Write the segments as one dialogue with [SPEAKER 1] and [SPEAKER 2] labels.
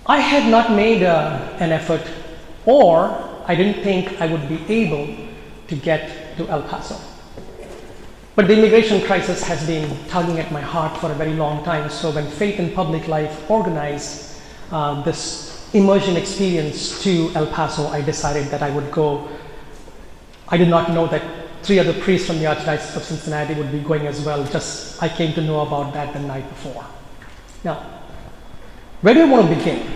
[SPEAKER 1] I had not made an effort, or I didn't think I would be able to get to El Paso. But the immigration crisis has been tugging at my heart for a very long time. So when Faith in Public Life organized this immersion experience to El Paso, I decided that I would go. I did not know that 3 other priests from the Archdiocese of Cincinnati would be going as well. I came to know about that the night before. Now, where do I want to begin?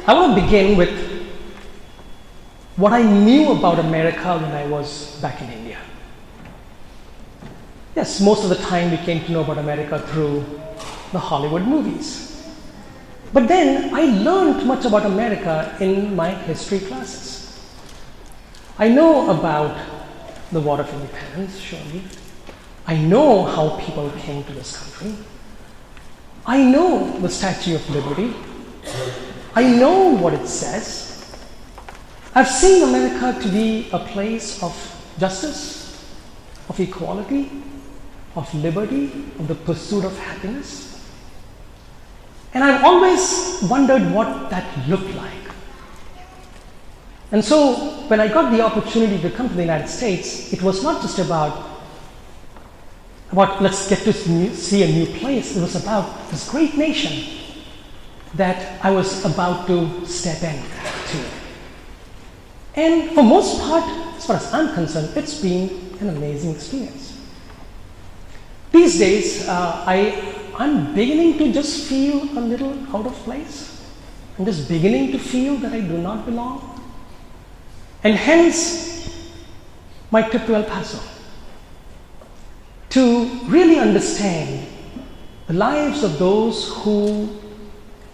[SPEAKER 1] I want to begin with what I knew about America when I was back in India. Yes, most of the time we came to know about America through the Hollywood movies. But then I learned much about America in my history classes. I know about the War of Independence, surely. I know how people came to this country. I know the Statue of Liberty. I know what it says. I've seen America to be a place of justice, of equality, of liberty, of the pursuit of happiness. And I've always wondered what that looked like. And so when I got the opportunity to come to the United States, it was not just about let's get to see a new place. It was about this great nation that I was about to step into. And for most part, as far as I'm concerned, it's been an amazing experience. These days, I'm beginning to just feel a little out of place. I'm just beginning to feel that I do not belong. And hence, my trip to El Paso, to really understand the lives of those who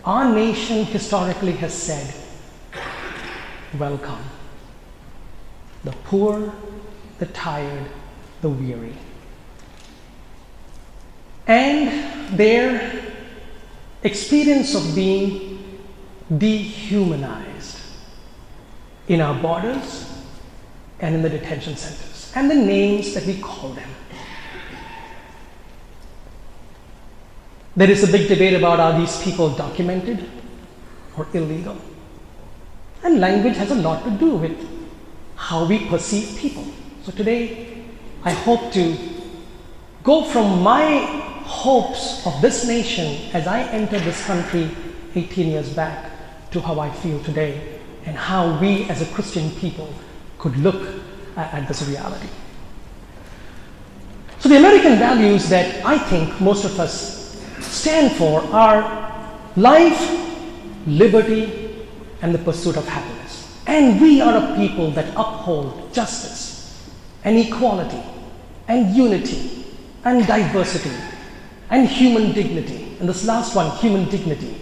[SPEAKER 1] our nation historically has said, welcome. The poor, the tired, the weary. And their experience of being dehumanized in our borders and in the detention centers, and the names that we call them. There is a big debate about, are these people documented or illegal? And language has a lot to do with how we perceive people. So today, I hope to go from my hopes of this nation as I entered this country 18 years back to how I feel today, and how we as a Christian people could look at this reality. So the American values that I think most of us stand for are life, liberty, and the pursuit of happiness. And we are a people that uphold justice and equality and unity and diversity and human dignity. And this last one, human dignity,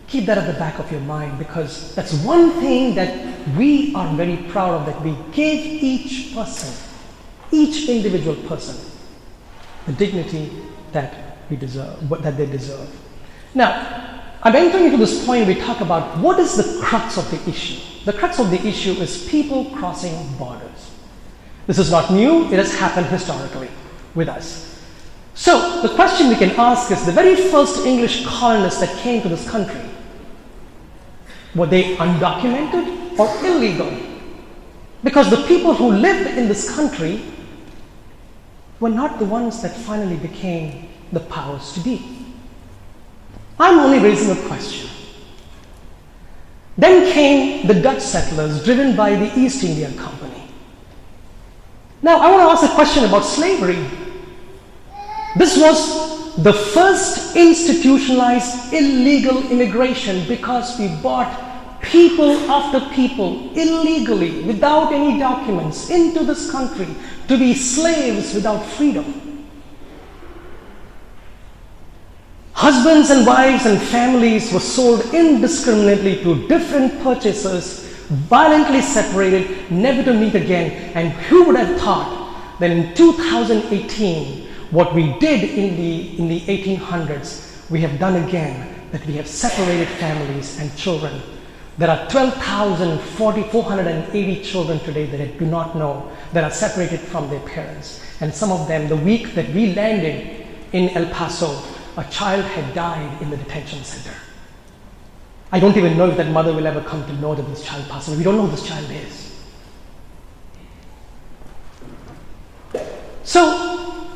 [SPEAKER 1] keep that at the back of your mind, because that's one thing that we are very proud of, that we give each person, each individual person, the dignity that we deserve, that they deserve. Now, I'm entering into this point where we talk about what is the crux of the issue. The crux of the issue is people crossing borders. This is not new, it has happened historically with us. So, the question we can ask is, the very first English colonists that came to this country, were they undocumented or illegal? Because the people who lived in this country were not the ones that finally became the powers to be. I'm only raising a question. Then came the Dutch settlers driven by the East India Company. Now, I want to ask a question about slavery. This was the first institutionalized illegal immigration, because we brought people after people illegally, without any documents, into this country to be slaves without freedom. Husbands and wives and families were sold indiscriminately to different purchasers, violently separated, never to meet again. And who would have thought that in 2018, what we did in the 1800s, we have done again, that we have separated families and children. There are 12,480 children today that I do not know, that are separated from their parents. And some of them, the week that we landed in El Paso, a child had died in the detention center. I don't even know if that mother will ever come to know that this child passed away. We don't know who this child is. So,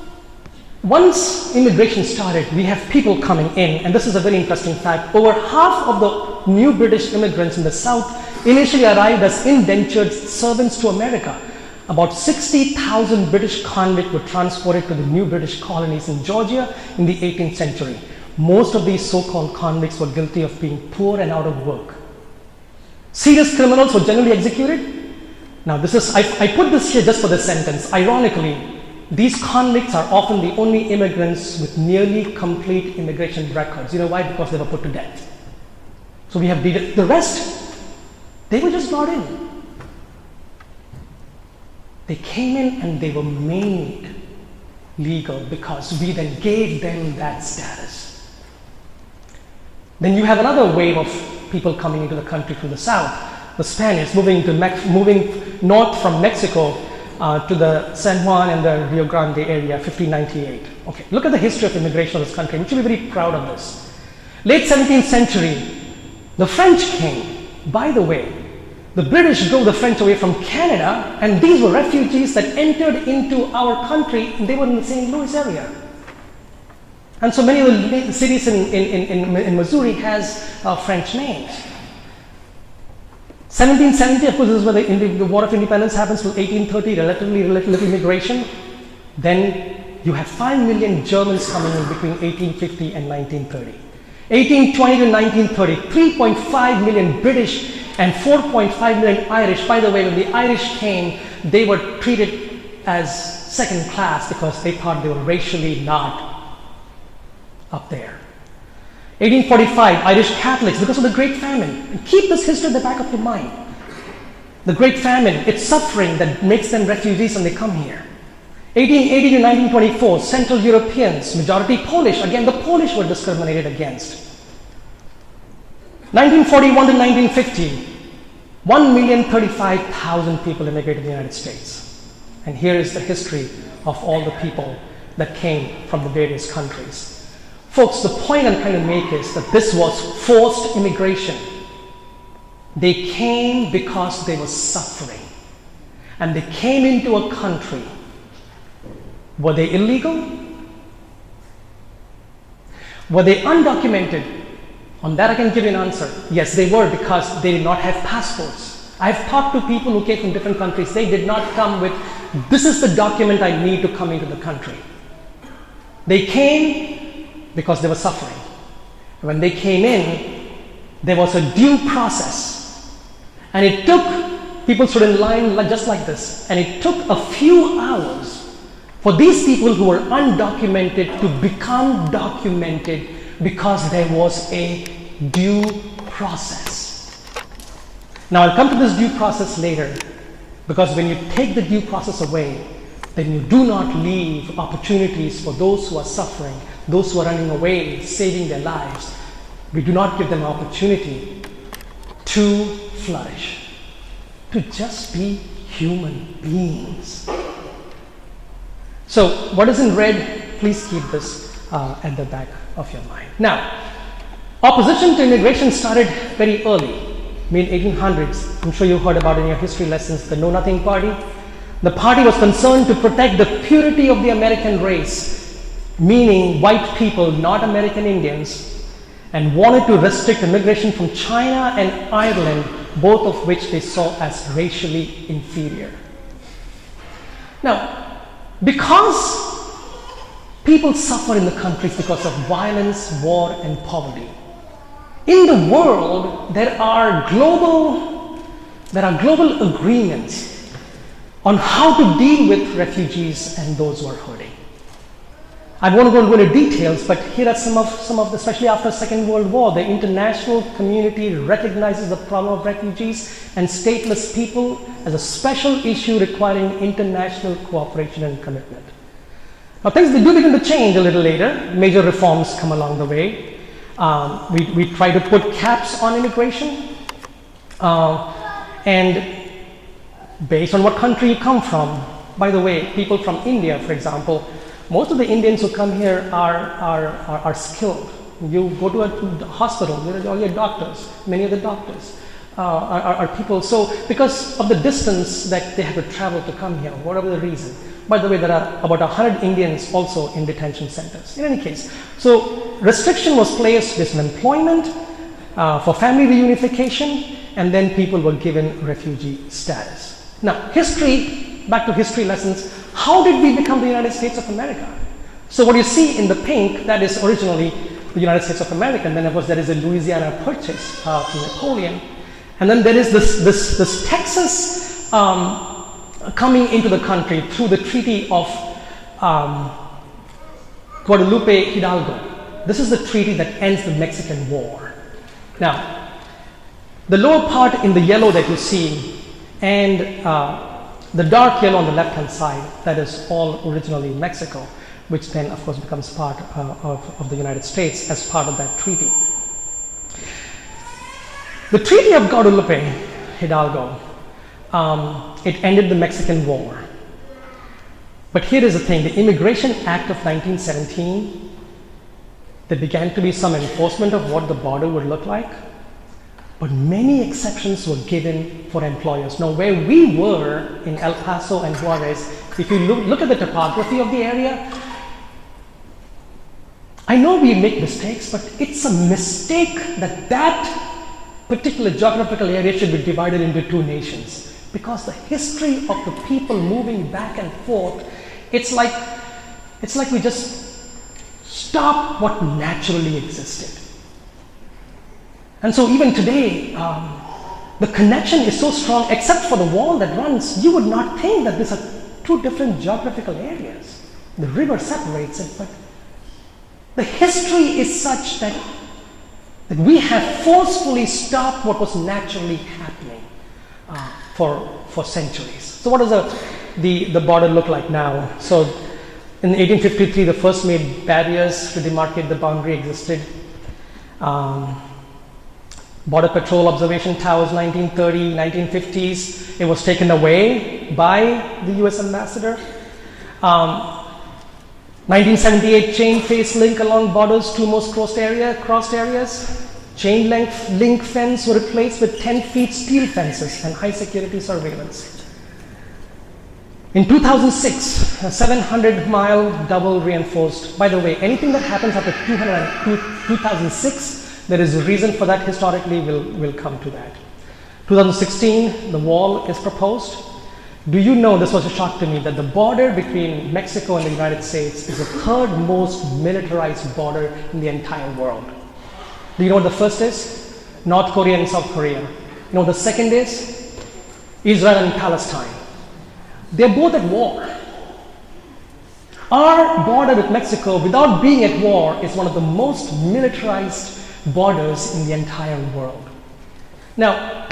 [SPEAKER 1] once immigration started, we have people coming in, and this is a very interesting fact. Over half of the new British immigrants in the South initially arrived as indentured servants to America. About 60,000 British convicts were transported to the new British colonies in Georgia in the 18th century. Most of these so-called convicts were guilty of being poor and out of work. Serious criminals were generally executed. Now I put this here just for the sentence. Ironically, these convicts are often the only immigrants with nearly complete immigration records. You know why? Because they were put to death. So we have the rest, they were just brought in. They came in and they were made legal because we then gave them that status. Then you have another wave of people coming into the country from the south. The Spaniards moving north from Mexico to the San Juan and the Rio Grande area, 1598. Okay, look at the history of immigration of this country. We should be very proud of this. Late 17th century, the French came. By the way, the British drove the French away from Canada, and these were refugees that entered into our country, and they were in the St. Louis area. And so many of the cities in Missouri has French names. 1770, of course, this is where the War of Independence happens, till 1830, relatively little immigration. Then you have 5 million Germans coming in between 1850 and 1930. 1820 to 1930, 3.5 million British and 4.5 million Irish. By the way, when the Irish came, they were treated as second class because they thought they were racially not up there. 1845, Irish Catholics, because of the Great Famine. And keep this history at the back of your mind. The Great Famine, it's suffering that makes them refugees when they come here. 1880 to 1924, Central Europeans, majority Polish. Again, the Polish were discriminated against. 1941 to 1950, 1,035,000 people immigrated to the United States. And here is the history of all the people that came from the various countries. Folks, the point I'm trying to make is that this was forced immigration. They came because they were suffering. And they came into a country. Were they illegal? Were they undocumented? On that I can give you an answer. Yes, they were, because they did not have passports. I've talked to people who came from different countries. They did not come with, this is the document I need to come into the country. They came because they were suffering. When they came in, there was a due process. And it took, people stood in line just like this, and it took a few hours for these people who were undocumented to become documented, because there was a due process. Now I'll come to this due process later, because when you take the due process away, then you do not leave opportunities for those who are suffering, those who are running away, saving their lives. We do not give them opportunity to flourish, to just be human beings. So what is in red, please keep this at the back of your mind. Now, opposition to immigration started very early, mid-1800s. I'm sure you heard about it in your history lessons, the Know Nothing Party. The party was concerned to protect the purity of the American race, meaning white people, not American Indians, and wanted to restrict immigration from China and Ireland, both of which they saw as racially inferior. Now, because people suffer in the countries because of violence, war, and poverty, in the world there are global agreements on how to deal with refugees and those who are hurting. I won't go into details, but here are some of the, especially after the Second World War, the international community recognizes the problem of refugees and stateless people as a special issue requiring international cooperation and commitment. Now things do begin to change a little later. Major reforms come along the way. We try to put caps on immigration, and based on what country you come from. By the way, people from India, for example, most of the Indians who come here are skilled. You go to a hospital, there are all your doctors. Many of the doctors are people. So because of the distance that they have to travel to come here, whatever the reason. By the way, there are about 100 Indians also in detention centers. In any case, so restriction was placed based on employment, for family reunification, and then people were given refugee status. Now, history, back to history lessons, how did we become the United States of America? So what you see in the pink, that is originally the United States of America, and then of course there is a Louisiana Purchase from Napoleon, and then there is this Texas coming into the country through the Treaty of Guadalupe Hidalgo. This is the treaty that ends the Mexican War. Now, the lower part in the yellow that you see and the dark yellow on the left hand side, that is all originally Mexico, which then of course becomes part of the United States as part of that treaty. The Treaty of Guadalupe Hidalgo, it ended the Mexican War. But here is the thing, the Immigration Act of 1917, there began to be some enforcement of what the border would look like, but many exceptions were given for employers. Now, where we were in El Paso and Juarez, if you look at the topography of the area, I know we make mistakes, but it's a mistake that that particular geographical area should be divided into two nations, because the history of the people moving back and forth, it's like we just stop what naturally existed. And so even today, the connection is so strong, except for the wall that runs, you would not think that these are two different geographical areas. The river separates it, but the history is such that we have forcefully stopped what was naturally happening for centuries. So what does the border look like now? So in 1853, the first made barriers to demarcate the boundary existed. Border Patrol observation towers, 1930, 1950s, it was taken away by the US ambassador. 1978 chain face link along borders, two most crossed areas. Chain link fence were replaced with 10 feet steel fences and high security surveillance. In 2006, a 700-mile double reinforced. By the way, anything that happens after 2006, there is a reason for that historically, we'll come to that. 2016, the wall is proposed. Do you know, this was a shock to me, that the border between Mexico and the United States is the third most militarized border in the entire world. Do you know what the first is? North Korea and South Korea. You know what the second is? Israel and Palestine. They're both at war. Our border with Mexico, without being at war, is one of the most militarized borders in the entire world. Now,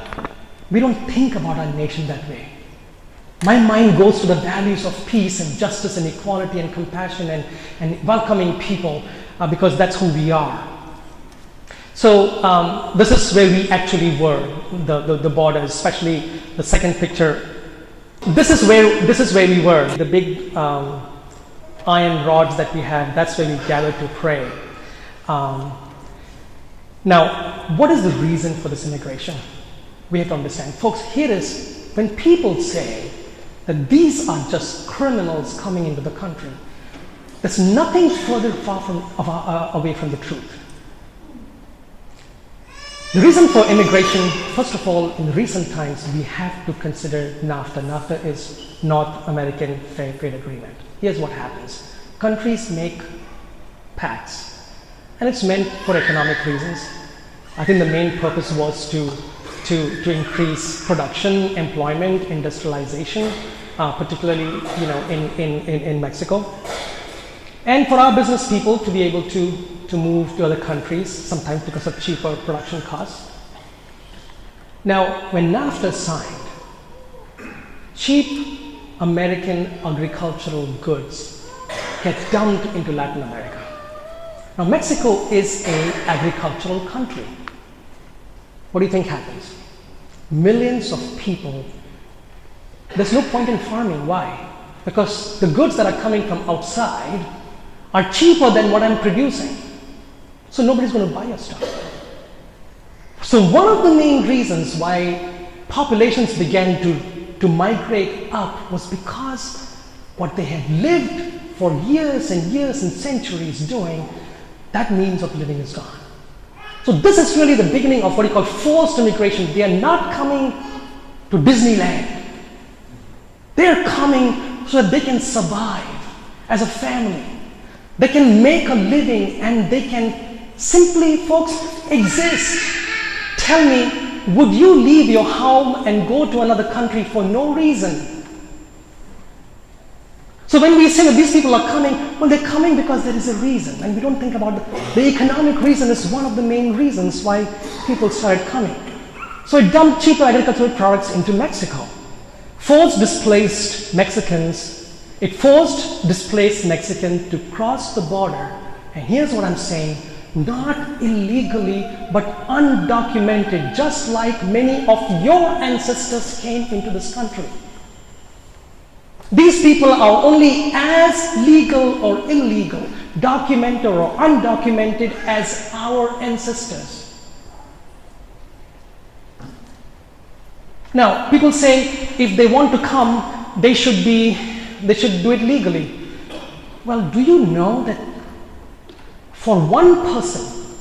[SPEAKER 1] we don't think about our nation that way. My mind goes to the values of peace and justice and equality and compassion and welcoming people because that's who we are. So this is where we actually were, the border, especially the second picture. This is where we were. The big iron rods that we have, that's where we gathered to pray. Now, what is the reason for this immigration? We have to understand. Folks, here is when people say that these are just criminals coming into the country, there's nothing further away from the truth. The reason for immigration, first of all, in recent times, we have to consider NAFTA. NAFTA is North American Fair Trade Agreement. Here's what happens. Countries make pacts, and it's meant for economic reasons. I think the main purpose was to increase production, employment, industrialization, particularly in Mexico, and for our business people to be able to move to other countries, sometimes because of cheaper production costs. Now, when NAFTA signed, cheap American agricultural goods get dumped into Latin America. Now, Mexico is an agricultural country. What do you think happens? Millions of people, there's no point in farming. Why? Because the goods that are coming from outside are cheaper than what I'm producing. So nobody's going to buy your stuff. So one of the main reasons why populations began to migrate up was because what they had lived for years and years and centuries doing, that means of living is gone. So this is really the beginning of what you call forced immigration. They are not coming to Disneyland. They are coming so that they can survive as a family. They can make a living and they can simply, folks, exist. Tell me, would you leave your home and go to another country for no reason? So when we say that these people are coming, well, they're coming because there is a reason, and we don't think about the economic reason is one of the main reasons why people started coming. So it dumped cheaper agricultural products into Mexico. Forced displaced Mexicans, it forced displaced Mexicans to cross the border, and here's what I'm saying, not illegally, but undocumented, just like many of your ancestors came into this country. These people are only as legal or illegal, documented or undocumented as our ancestors. Now, people say if they want to come, they should do it legally. Well, do you know that for one person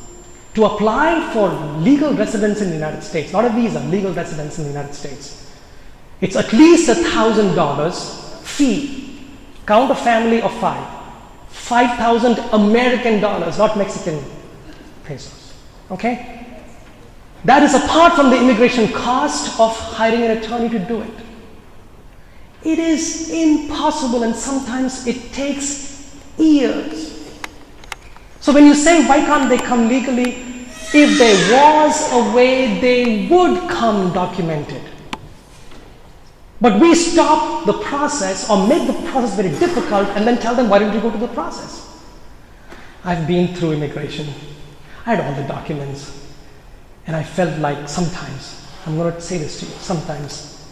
[SPEAKER 1] to apply for legal residence in the United States, not a visa, legal residence in the United States, it's at least $1,000 fee. Count a family of 5. 5,000 American dollars, not Mexican pesos. Okay? That is apart from the immigration cost of hiring an attorney to do it. It is impossible, and sometimes it takes years. So when you say, why can't they come legally? If there was a way, they would come documented. But we stop the process or make the process very difficult and then tell them, why don't you go to the process? I've been through immigration. I had all the documents. And I felt like sometimes, I'm going to say this to you, sometimes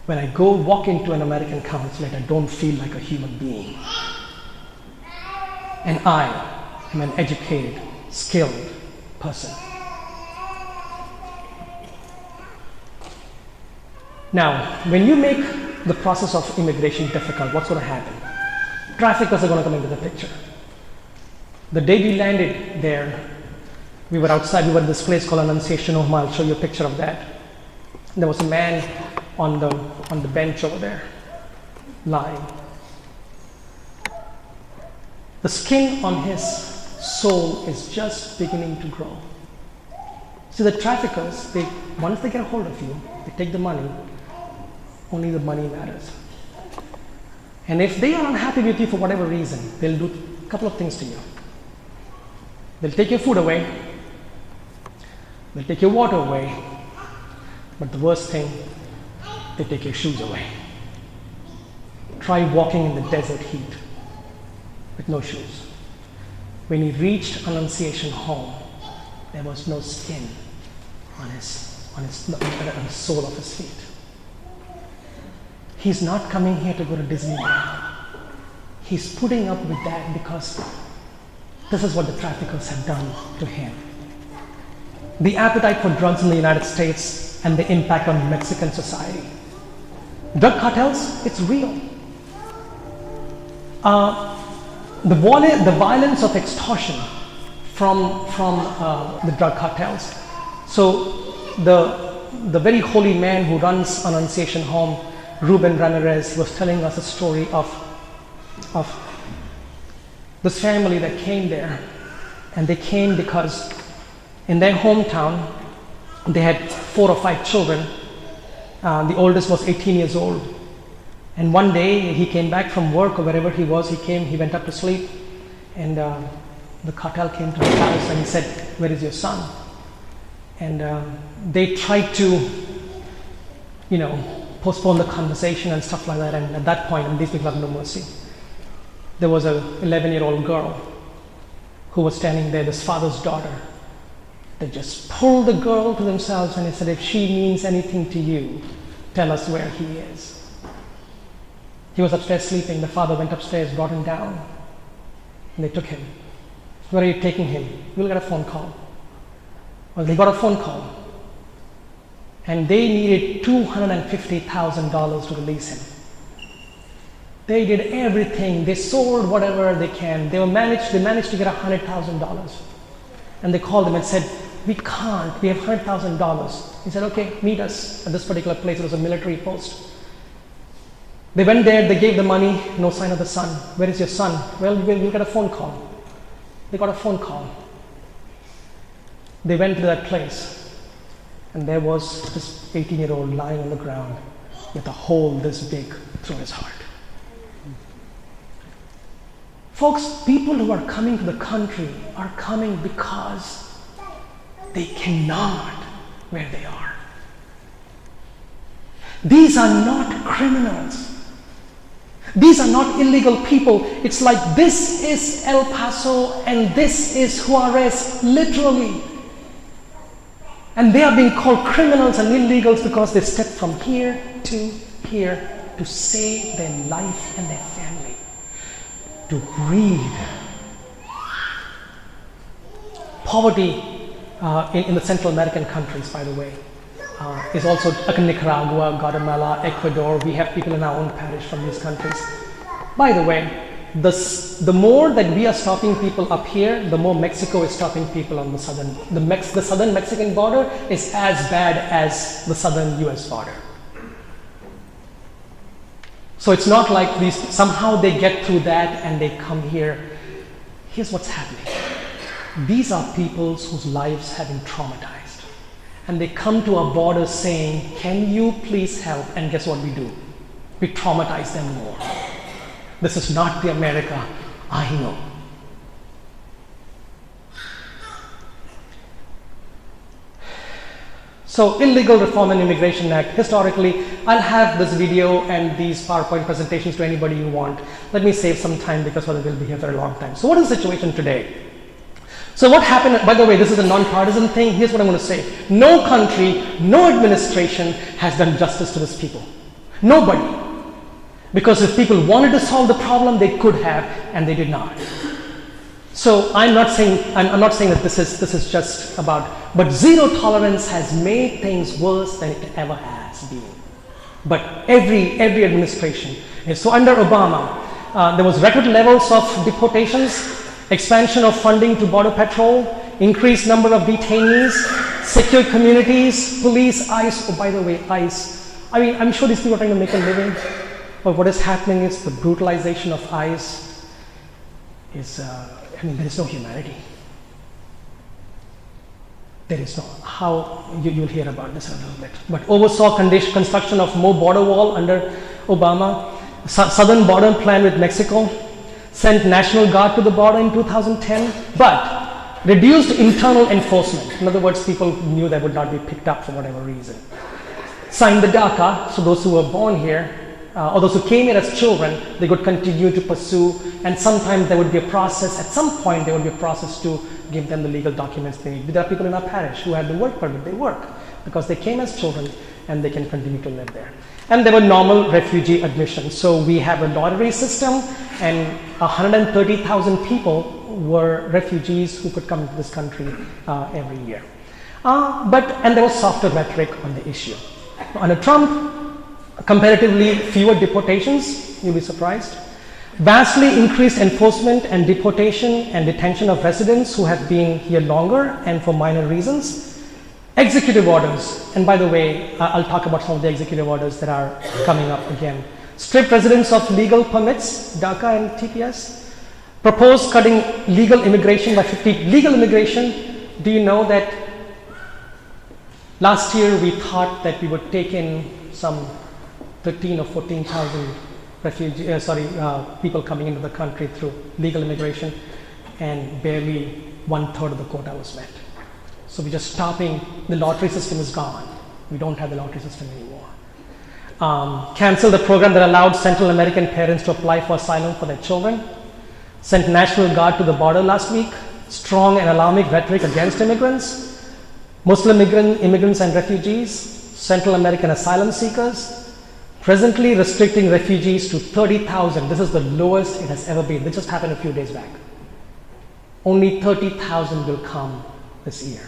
[SPEAKER 1] when I go walk into an American consulate, I don't feel like a human being. And I am an educated, skilled person. Now, when you make the process of immigration difficult, what's going to happen? Traffickers are going to come into the picture. The day we landed there, we were outside, we were at this place called Annunciation Home. I'll show you a picture of that. There was a man on the bench over there, lying. The skin on his soul is just beginning to grow. See, the traffickers, once they get a hold of you, they take the money, only the money matters. And if they are unhappy with you for whatever reason, they'll do a couple of things to you. They'll take your food away, they'll take your water away, but the worst thing, they take your shoes away. Try walking in the desert heat with no shoes. When he reached Annunciation Home, there was no skin on the sole of his feet. He's not coming here to go to Disneyland. He's putting up with that because this is what the traffickers have done to him. The appetite for drugs in the United States and the impact on Mexican society. Drug cartels, it's real. The violence of extortion from the drug cartels. So the very holy man who runs Annunciation Home, Ruben Ramirez, was telling us a story of this family that came there, and they came because in their hometown they had 4 or 5 children. The oldest was 18 years old, and one day he came back from work or wherever he was. He went up to sleep, and the cartel came to his house and he said, "Where is your son?" And they tried to, postpone the conversation and stuff like that. And at that point, and these people have no mercy, there was a 11-year-old girl who was standing there, this father's daughter. They just pulled the girl to themselves and they said, "If she means anything to you, tell us where he is." He was upstairs sleeping. The father went upstairs, brought him down, and they took him. Where are you taking him? You'll get a phone call. Well, they got a phone call. And they needed $250,000 to release him. They did everything. They sold whatever they can. They managed to get $100,000. And they called him and said, we can't. We have $100,000. He said, okay, meet us at this particular place. It was a military post. They went there. They gave the money. No sign of the son. Where is your son? Well, we'll get a phone call. They got a phone call. They went to that place. And there was this 18-year-old lying on the ground with a hole this big through his heart. Folks, people who are coming to the country are coming because they cannot where they are. These are not criminals. These are not illegal people. It's like this is El Paso and this is Juarez, literally. And they are being called criminals and illegals because they stepped from here to save their life and their family, to read. Poverty in the Central American countries, by the way, is also Nicaragua, Guatemala, Ecuador. We have people in our own parish from these countries. By the way, the more that we are stopping people up here, the more Mexico is stopping people on the southern. The southern Mexican border is as bad as the southern US border. So it's not like these, somehow they get through that and they come here. Here's what's happening. These are people whose lives have been traumatized. And they come to our borders saying, can you please help? And guess what we do? We traumatize them more. This is not the America I know. So, Illegal Reform and Immigration Act. Historically, I'll have this video and these PowerPoint presentations to anybody you want. Let me save some time because we'll be here for a long time. So, what is the situation today? So what happened, by the way, this is a non-partisan thing. Here's what I'm going to say. No country, no administration has done justice to these people. Nobody. Because if people wanted to solve the problem, they could have, and they did not. So I'm not saying that this is just about, but zero tolerance has made things worse than it ever has been. But every administration. So under Obama, there was record levels of deportations, expansion of funding to Border Patrol, increased number of detainees, secure communities, police, ICE. Oh, by the way, ICE. I mean, I'm sure these people are trying to make a living, but what is happening is the brutalization of ICE is, there is no humanity. There is no, you'll hear about this in a little bit. But oversaw construction of more border wall under Obama, southern border plan with Mexico, sent National Guard to the border in 2010, but reduced internal enforcement. In other words, people knew they would not be picked up for whatever reason. Signed the DACA, so those who were born here, or those who came here as children, they could continue to pursue, and sometimes there would be a process, at some point there would be a process to give them the legal documents they need. There are people in our parish who have the work permit, they work, because they came as children and they can continue to live there. And there were normal refugee admissions. So we have a lottery system, and 130,000 people were refugees who could come into this country every year. And there was softer rhetoric on the issue. Under Trump, comparatively fewer deportations, you'll be surprised. Vastly increased enforcement and deportation and detention of residents who have been here longer and for minor reasons. Executive orders, and by the way, I'll talk about some of the executive orders that are coming up again. Stripped residents of legal permits, DACA and TPS. Proposed cutting legal immigration by 50. Legal immigration, do you know that last year we thought that we would take in some 13 or 14,000 people coming into the country through legal immigration, and barely 1/3 of the quota was met. So we're just stopping, the lottery system is gone. We don't have the lottery system anymore. Cancel the program that allowed Central American parents to apply for asylum for their children. Sent National Guard to the border last week. Strong and alarming rhetoric against immigrants. Muslim immigrants and refugees. Central American asylum seekers. Presently restricting refugees to 30,000. This is the lowest it has ever been. This just happened a few days back. Only 30,000 will come this year.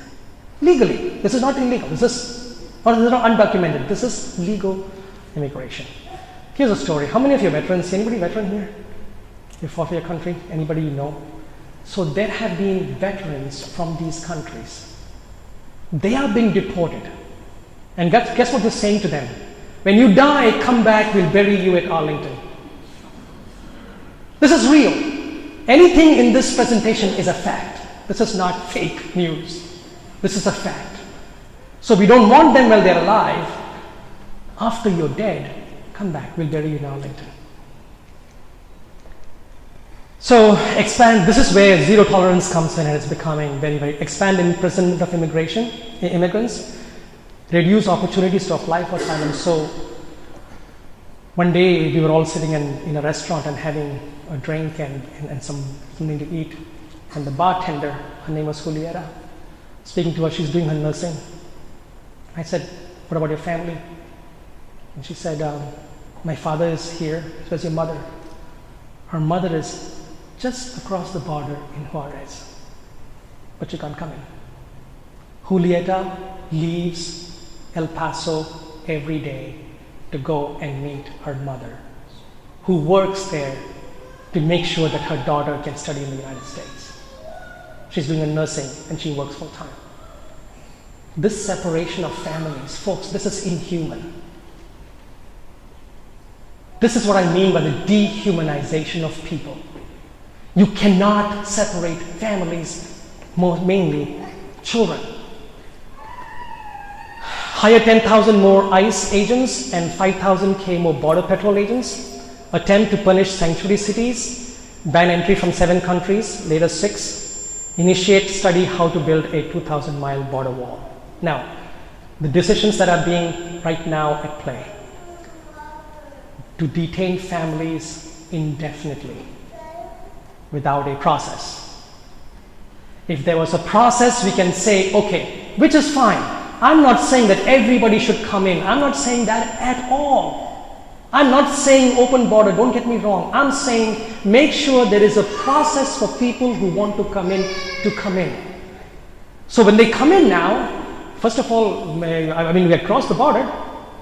[SPEAKER 1] Legally. This is not illegal. This is not undocumented. This is legal immigration. Here's a story. How many of you are veterans? Anybody veteran here? You fought for your country? Anybody you know? So there have been veterans from these countries. They are being deported. And guess what they're saying to them? When you die, come back, we'll bury you at Arlington. This is real. Anything in this presentation is a fact. This is not fake news. This is a fact. So we don't want them while they're alive. After you're dead, come back, we'll bury you in Arlington. So expand, this is where zero tolerance comes in, and it's becoming very, very, expand imprisonment of immigrants, reduce opportunities to apply for asylum. So one day we were all sitting in a restaurant and having a drink and something to eat, and the bartender, her name was Julieta, speaking to her, she's doing her nursing. I said, what about your family? And she said, my father is here. She says, your mother? Her mother is just across the border in Juarez, but she can't come in. Julieta leaves El Paso every day to go and meet her mother, who works there to make sure that her daughter can study in the United States. She's doing her nursing and she works full time. This separation of families, folks, this is inhuman. This is what I mean by the dehumanization of people. You cannot separate families, mainly children. Hire 10,000 more ICE agents and 5,000 more border patrol agents. Attempt to punish sanctuary cities. Ban entry from 7 countries, later 6. Initiate study how to build a 2,000-mile border wall. Now, the decisions that are being right now at play. To detain families indefinitely without a process. If there was a process, we can say, okay, which is fine. I'm not saying that everybody should come in. I'm not saying that at all. I'm not saying open border, don't get me wrong. I'm saying make sure there is a process for people who want to come in to come in. So when they come in now, first of all, we across the border,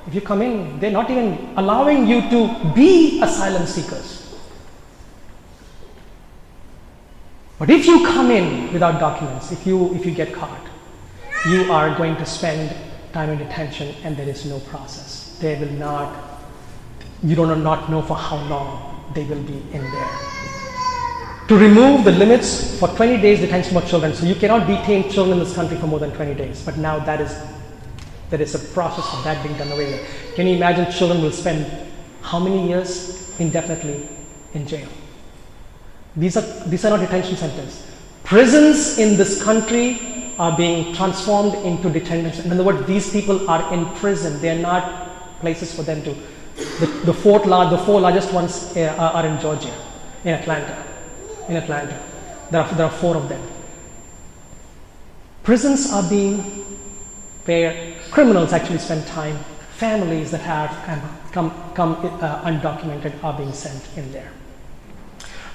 [SPEAKER 1] if you come in, they're not even allowing you to be asylum seekers. But if you come in without documents, if you get caught, you are going to spend time in detention and there is no process. They will not, you do not know for how long they will be in there. To remove the limits for 20 days detention for children. So you cannot detain children in this country for more than 20 days. But now there is a process of that being done away with. Can you imagine children will spend how many years indefinitely in jail? These are not detention centers. Prisons in this country are being transformed into detention. In other words, these people are in prison. They are not places for them to. The four largest ones are in Georgia, in Atlanta. There are 4 of them. Prisons are being where criminals actually spend time. Families that have come undocumented are being sent in there.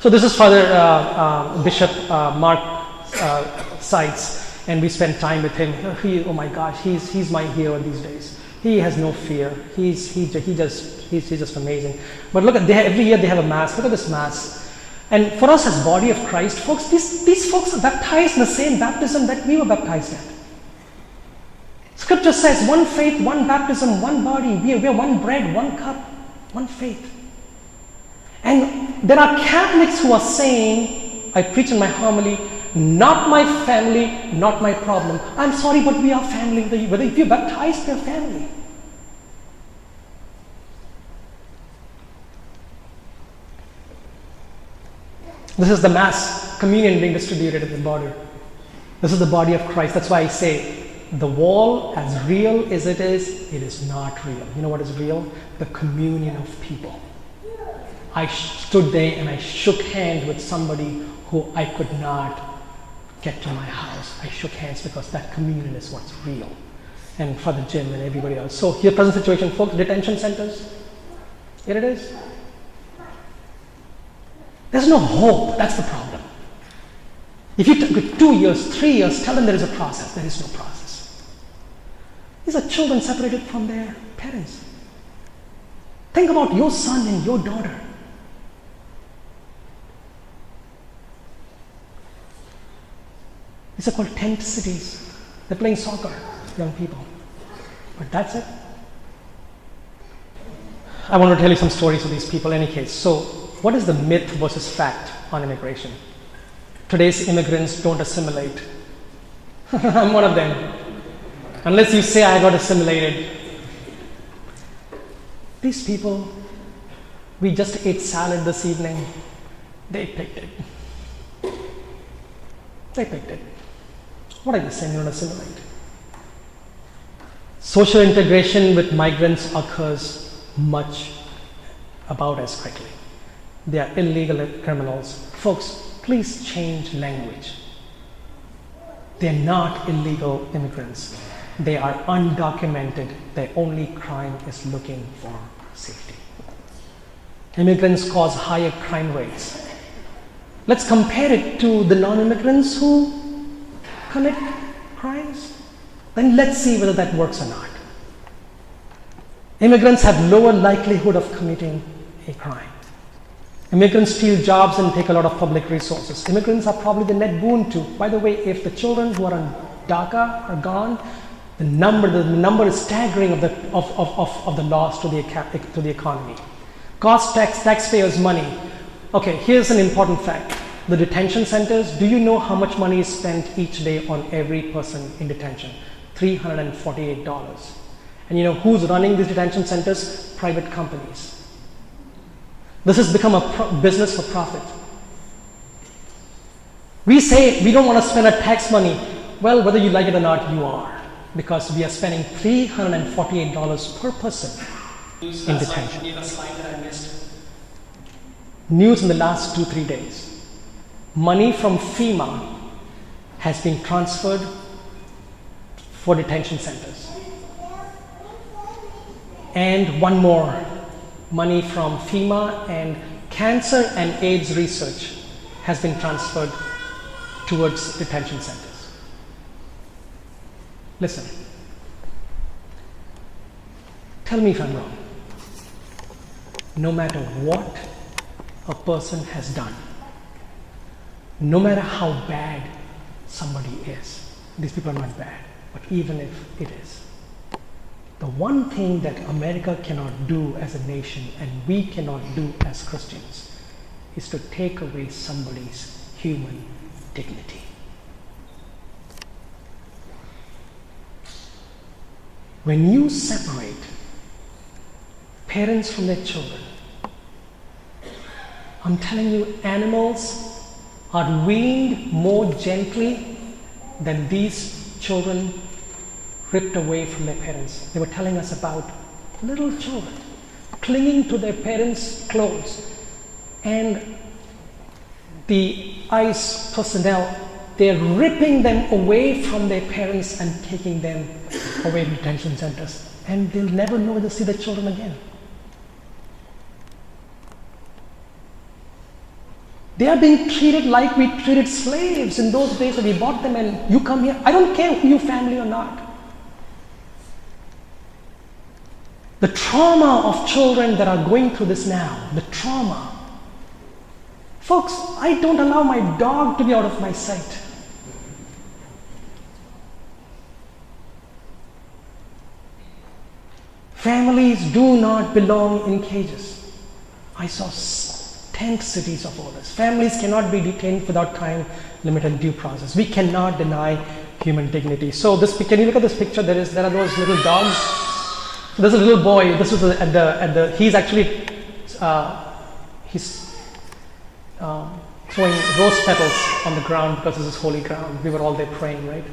[SPEAKER 1] So this is Father Bishop Mark Seitz, and we spent time with him. Oh my gosh, he's my hero these days. He has no fear. He's just amazing. But look at every year they have a mass. Look at this mass. And for us as body of Christ, folks, these folks are baptized in the same baptism that we were baptized at. Scripture says one faith, one baptism, one body. We are one bread, one cup, one faith. And there are Catholics who are saying, I preach in my homily, not my family, not my problem. I'm sorry, but we are family. Whether if you're baptized, we're family. This is the mass communion being distributed at the border. This is the body of Christ. That's why I say, the wall, as real as it is not real. You know what is real? The communion of people. I stood there and I shook hands with somebody who I could not get to my house. I shook hands because that communion is what's real. And Father Jim and everybody else. So here, present situation, folks, detention centers. Here it is. There's no hope. That's the problem. If you took 2 years, 3 years, tell them there is a process. There is no process. These are children separated from their parents. Think about your son and your daughter. These are called tent cities. They're playing soccer, young people. But that's it. I want to tell you some stories of these people in any case. So, what is the myth versus fact on immigration? Today's immigrants don't assimilate. I'm one of them. Unless you say I got assimilated. These people, we just ate salad this evening. They picked it. They picked it. What are you saying? You don't assimilate. Social integration with migrants occurs about as quickly. They are illegal criminals. Folks, please change language. They are not illegal immigrants. They are undocumented. Their only crime is looking for safety. Immigrants cause higher crime rates. Let's compare it to the non-immigrants who commit crimes. Then let's see whether that works or not. Immigrants have lower likelihood of committing a crime. Immigrants steal jobs and take a lot of public resources. Immigrants are probably the net boon too. By the way, if the children who are on DACA are gone, the number is staggering of the loss to the economy. Cost taxpayers money. Okay, here's an important fact. The detention centers, do you know how much money is spent each day on every person in detention? $348. And you know who's running these detention centers? Private companies. This has become a business for profit. We say we don't want to spend our tax money. Well, whether you like it or not, you are. Because we are spending $348 per person in detention. News in the last 2-3 days. Money from FEMA has been transferred for detention centers. And one more, money from FEMA and cancer and AIDS research has been transferred towards detention centers. Listen, tell me if I'm wrong. No matter what a person has done, no matter how bad somebody is, these people are not bad, but even if it is, the one thing that America cannot do as a nation and we cannot do as Christians is to take away somebody's human dignity. When you separate parents from their children, I'm telling you, animals are weaned more gently than these children ripped away from their parents. They were telling us about little children clinging to their parents' clothes, and the ICE personnel, they're ripping them away from their parents and taking them away to detention centers, and they'll never know to see their children again. They are being treated like we treated slaves in those days when we bought them and you come here. I don't care who your family or not. The trauma of children that are going through this now, the trauma. Folks, I don't allow my dog to be out of my sight. Families do not belong in cages. I saw tent cities of all this. Families cannot be detained without time limit and due process. We cannot deny human dignity. So can you look at this picture? There are those little dogs. So there's a little boy. This was he's actually throwing rose petals on the ground because this is holy ground. We were all there praying, right?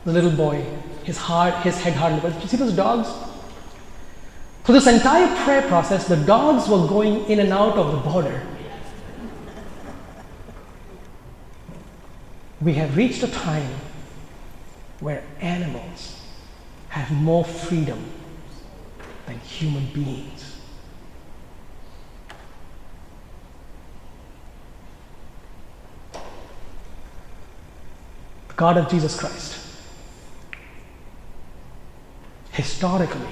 [SPEAKER 1] The little boy, his head hardly. But you see those dogs? For this entire prayer process, the dogs were going in and out of the border. We have reached a time where animals have more freedom than human beings. God of Jesus Christ, historically,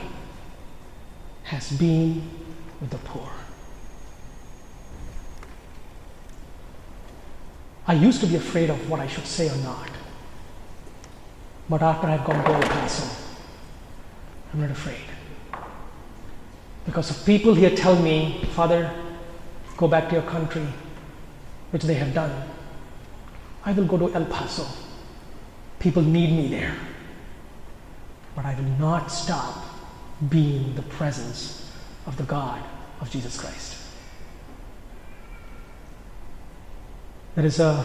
[SPEAKER 1] has been with the poor. I used to be afraid of what I should say or not. But after I've gone to El Paso, I'm not afraid. Because if people here tell me, Father, go back to your country, which they have done, I will go to El Paso. People need me there. But I will not stop being the presence of the God of Jesus Christ. There is a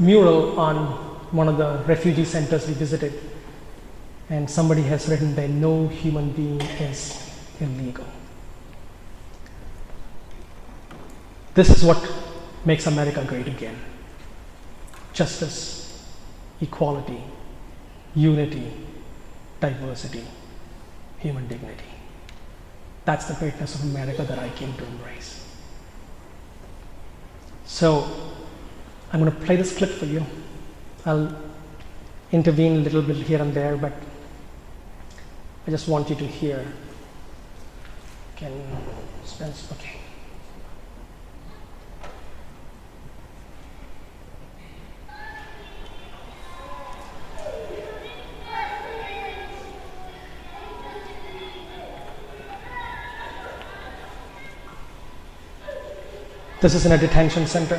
[SPEAKER 1] mural on one of the refugee centers we visited, and somebody has written that no human being is illegal. This is what makes America great again. Justice, equality, unity, diversity, human dignity. That's the greatness of America that I came to embrace. So, I'm going to play this clip for you. I'll intervene a little bit here and there, but I just want you to hear. Okay. This is in a detention center.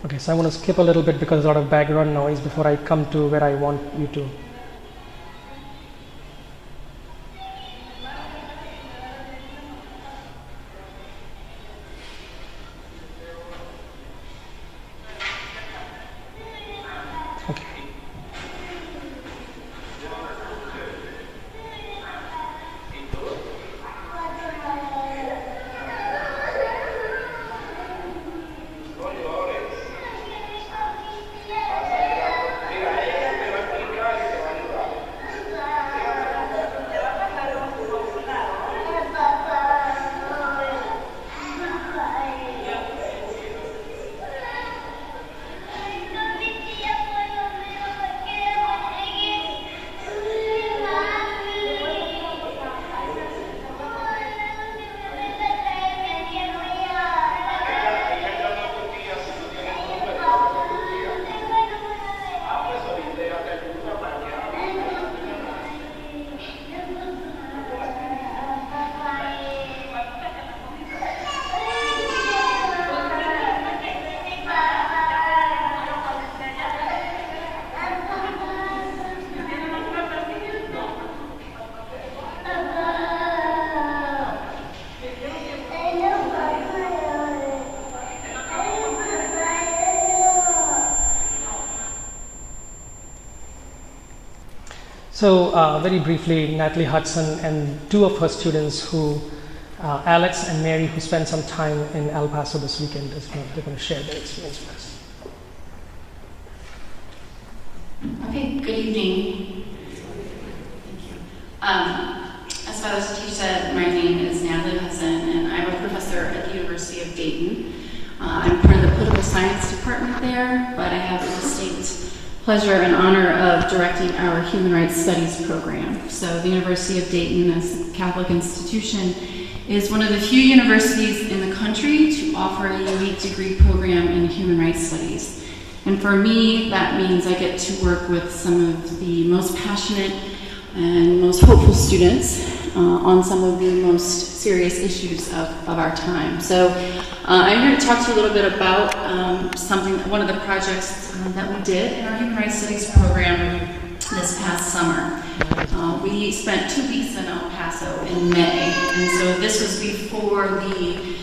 [SPEAKER 1] Okay, so I want to skip a little bit because there's a lot of background noise before I come to where I want you to. So very briefly, Natalie Hudson and two of her students Alex and Mary, who spent some time in El Paso this weekend, they're going to share their experience with us.
[SPEAKER 2] Okay, good evening. Thank you. As Father Satish said, my name is Natalie Hudson, and I'm a professor at the University of Dayton. I'm part of the political science department there, but I have the distinct pleasure and honor of directing our human rights studies program. So the University of Dayton, as a Catholic institution, is one of the few universities in the country to offer a unique degree program in human rights studies. And for me, that means I get to work with some of the most passionate and most hopeful students on some of the most serious issues of our time. So I'm here to talk to you a little bit about one of the projects that we did in our human rights studies program this past summer. We spent 2 weeks in El Paso in May, and so this was before the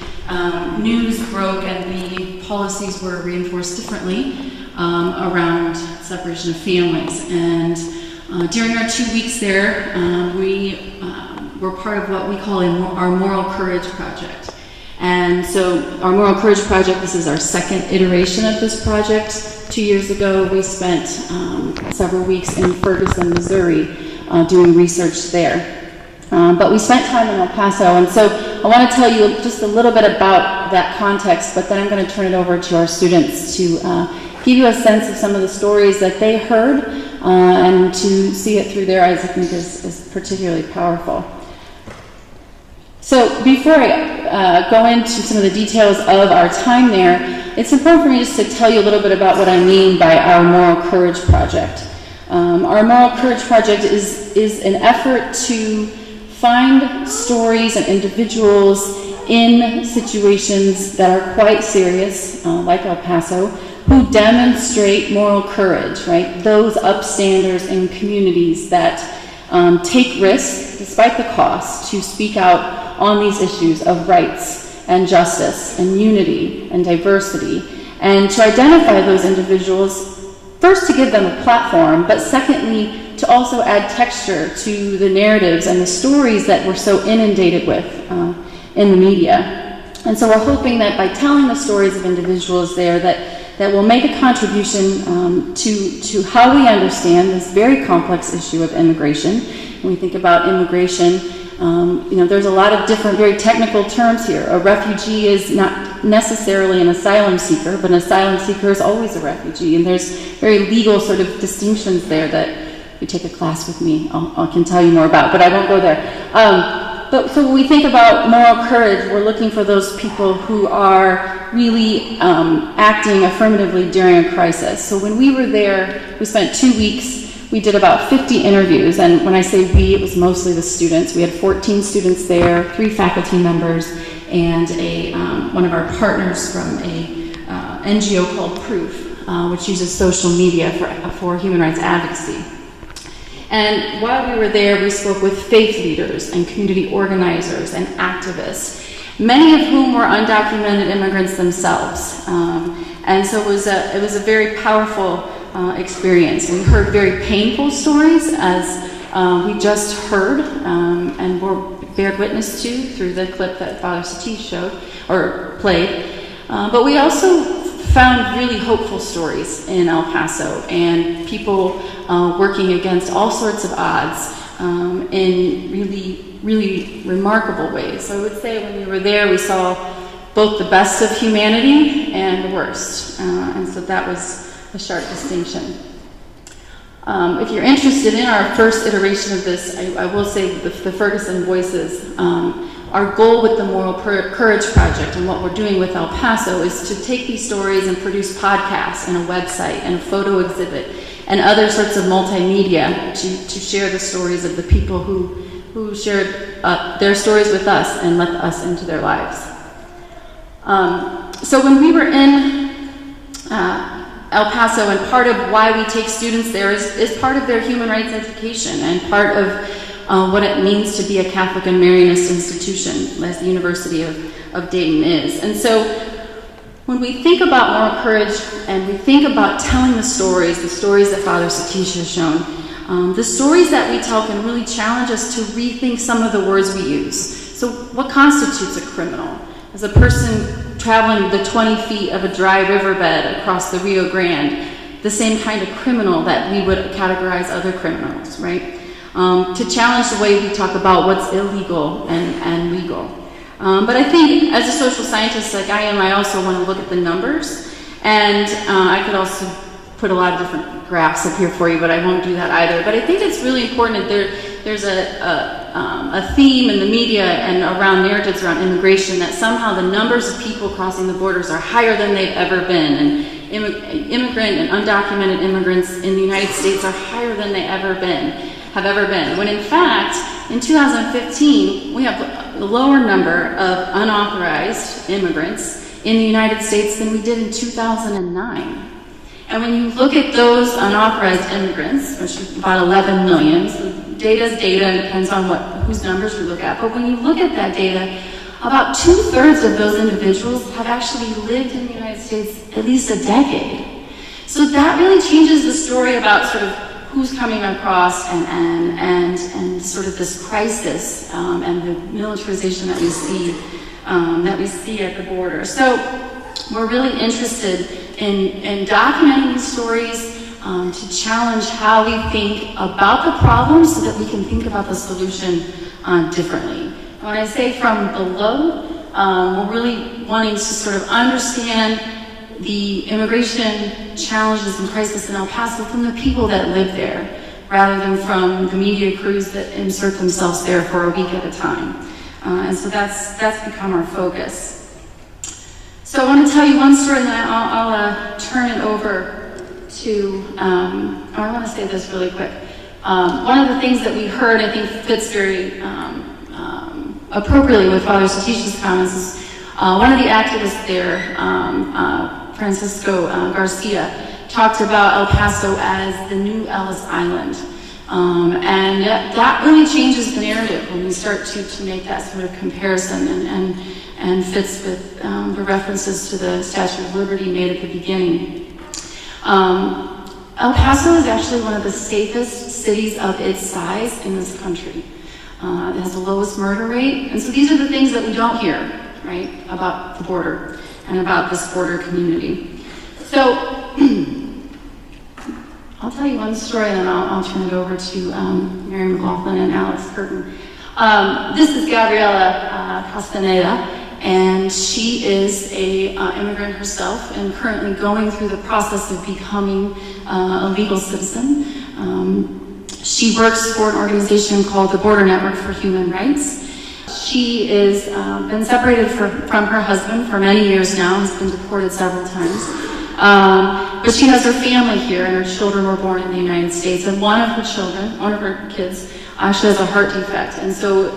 [SPEAKER 2] news broke and the policies were reinforced differently around separation of families. And during our 2 weeks there, we were part of what we call our Moral Courage Project.
[SPEAKER 3] And so our Moral Courage Project, this is our second iteration of this project. 2 years ago, we spent several weeks in Ferguson, Missouri, doing research there. But we spent time in El Paso, and so I want to tell you just a little bit about that context, but then I'm going to turn it over to our students to give you a sense of some of the stories that they heard, and to see it through their eyes, I think is particularly powerful. So before I go into some of the details of our time there, it's important for me just to tell you a little bit about what I mean by our Moral Courage Project. Our Moral Courage Project is an effort to find stories and individuals in situations that are quite serious, like El Paso, who demonstrate moral courage, right? Those upstanders in communities that take risks, despite the cost, to speak out on these issues of rights and justice and unity and diversity, and to identify those individuals, first to give them a platform, but secondly, to also add texture to the narratives and the stories that we're so inundated with in the media. And so we're hoping that by telling the stories of individuals there that will make a contribution to how we understand this very complex issue of immigration. When we think about immigration, there's a lot of different, very technical terms here. A refugee is not necessarily an asylum seeker, but an asylum seeker is always a refugee. And there's very legal sort of distinctions there that if you take a class with me, I can tell you more about, but I won't go there. But so when we think about moral courage, we're looking for those people who are really acting affirmatively during a crisis. So when we were there, we spent 2 weeks. We did about 50 interviews, and when I say we, it was mostly the students. We had 14 students there, 3 faculty members, and one of our partners from a NGO called Proof, which uses social media for human rights advocacy. And while we were there, we spoke with faith leaders and community organizers and activists, many of whom were undocumented immigrants themselves. And so it was a very powerful experience. And we heard very painful stories, as we just heard and were bared witness to through the clip that Father Satish showed or played. But we also found really hopeful stories in El Paso, and people working against all sorts of odds in really, really remarkable ways. So I would say when we were there, we saw both the best of humanity and the worst. And so that was a sharp distinction. If you're interested in our first iteration of this, I will say the Ferguson Voices, our goal with the Moral Courage Project and what we're doing with El Paso is to take these stories and produce podcasts and a website and a photo exhibit and other sorts of multimedia to share the stories of the people who shared their stories with us and let us into their lives. So when we were in El Paso, and part of why we take students there is part of their human rights education and part of what it means to be a Catholic and Marianist institution, as the University of Dayton is. And so when we think about moral courage and we think about telling the stories that Father Satish has shown, the stories that we tell can really challenge us to rethink some of the words we use. So what constitutes a criminal? As a person traveling the 20 feet of a dry riverbed across the Rio Grande, the same kind of criminal that we would categorize other criminals, right? To challenge the way we talk about what's illegal and legal. But I think as a social scientist like I am, I also want to look at the numbers. And I could also put a lot of different graphs up here for you, but I won't do that either. But I think it's really important that there's a theme in the media and around narratives around immigration that somehow the numbers of people crossing the borders are higher than they've ever been. And immigrant and undocumented immigrants in the United States are higher than they have ever been. When in fact, in 2015, we have a lower number of unauthorized immigrants in the United States than we did in 2009. And when you look at those unauthorized immigrants, which is about 11 million, so data is data, and it depends on whose numbers we look at, but when you look at that data, about 2/3 of those individuals have actually lived in the United States at least a decade. So that really changes the story about sort of who's coming across and sort of this crisis and the militarization that we see that we see at the border. So we're really interested in documenting these stories to challenge how we think about the problem so that we can think about the solution differently. And when I say from below, we're really wanting to sort of understand the immigration challenges and crisis in El Paso from the people that live there, rather than from the media crews that insert themselves there for a week at a time. And so that's become our focus. So I want to tell you one story, and then I'll turn it over to, I want to say this really quick. One of the things that we heard, I think fits very appropriately with Father Satish's comments, is one of the activists there, Francisco Garcia, talked about El Paso as the new Ellis Island. And that really changes the narrative when we start to make that sort of comparison and fits with the references to the Statue of Liberty made at the beginning. El Paso is actually one of the safest cities of its size in this country. It has the lowest murder rate. And so these are the things that we don't hear, right, about the border and about this border community. So I'll tell you one story, and then I'll turn it over to Mary McLaughlin and Alex Curtin. This is Gabriela Castaneda, and she is a immigrant herself and currently going through the process of becoming a legal citizen. She works for an organization called the Border Network for Human Rights. She is been separated from her husband for many years now, has been deported several times. But she has her family here, and her children were born in the United States. And one of her kids, actually has a heart defect. And so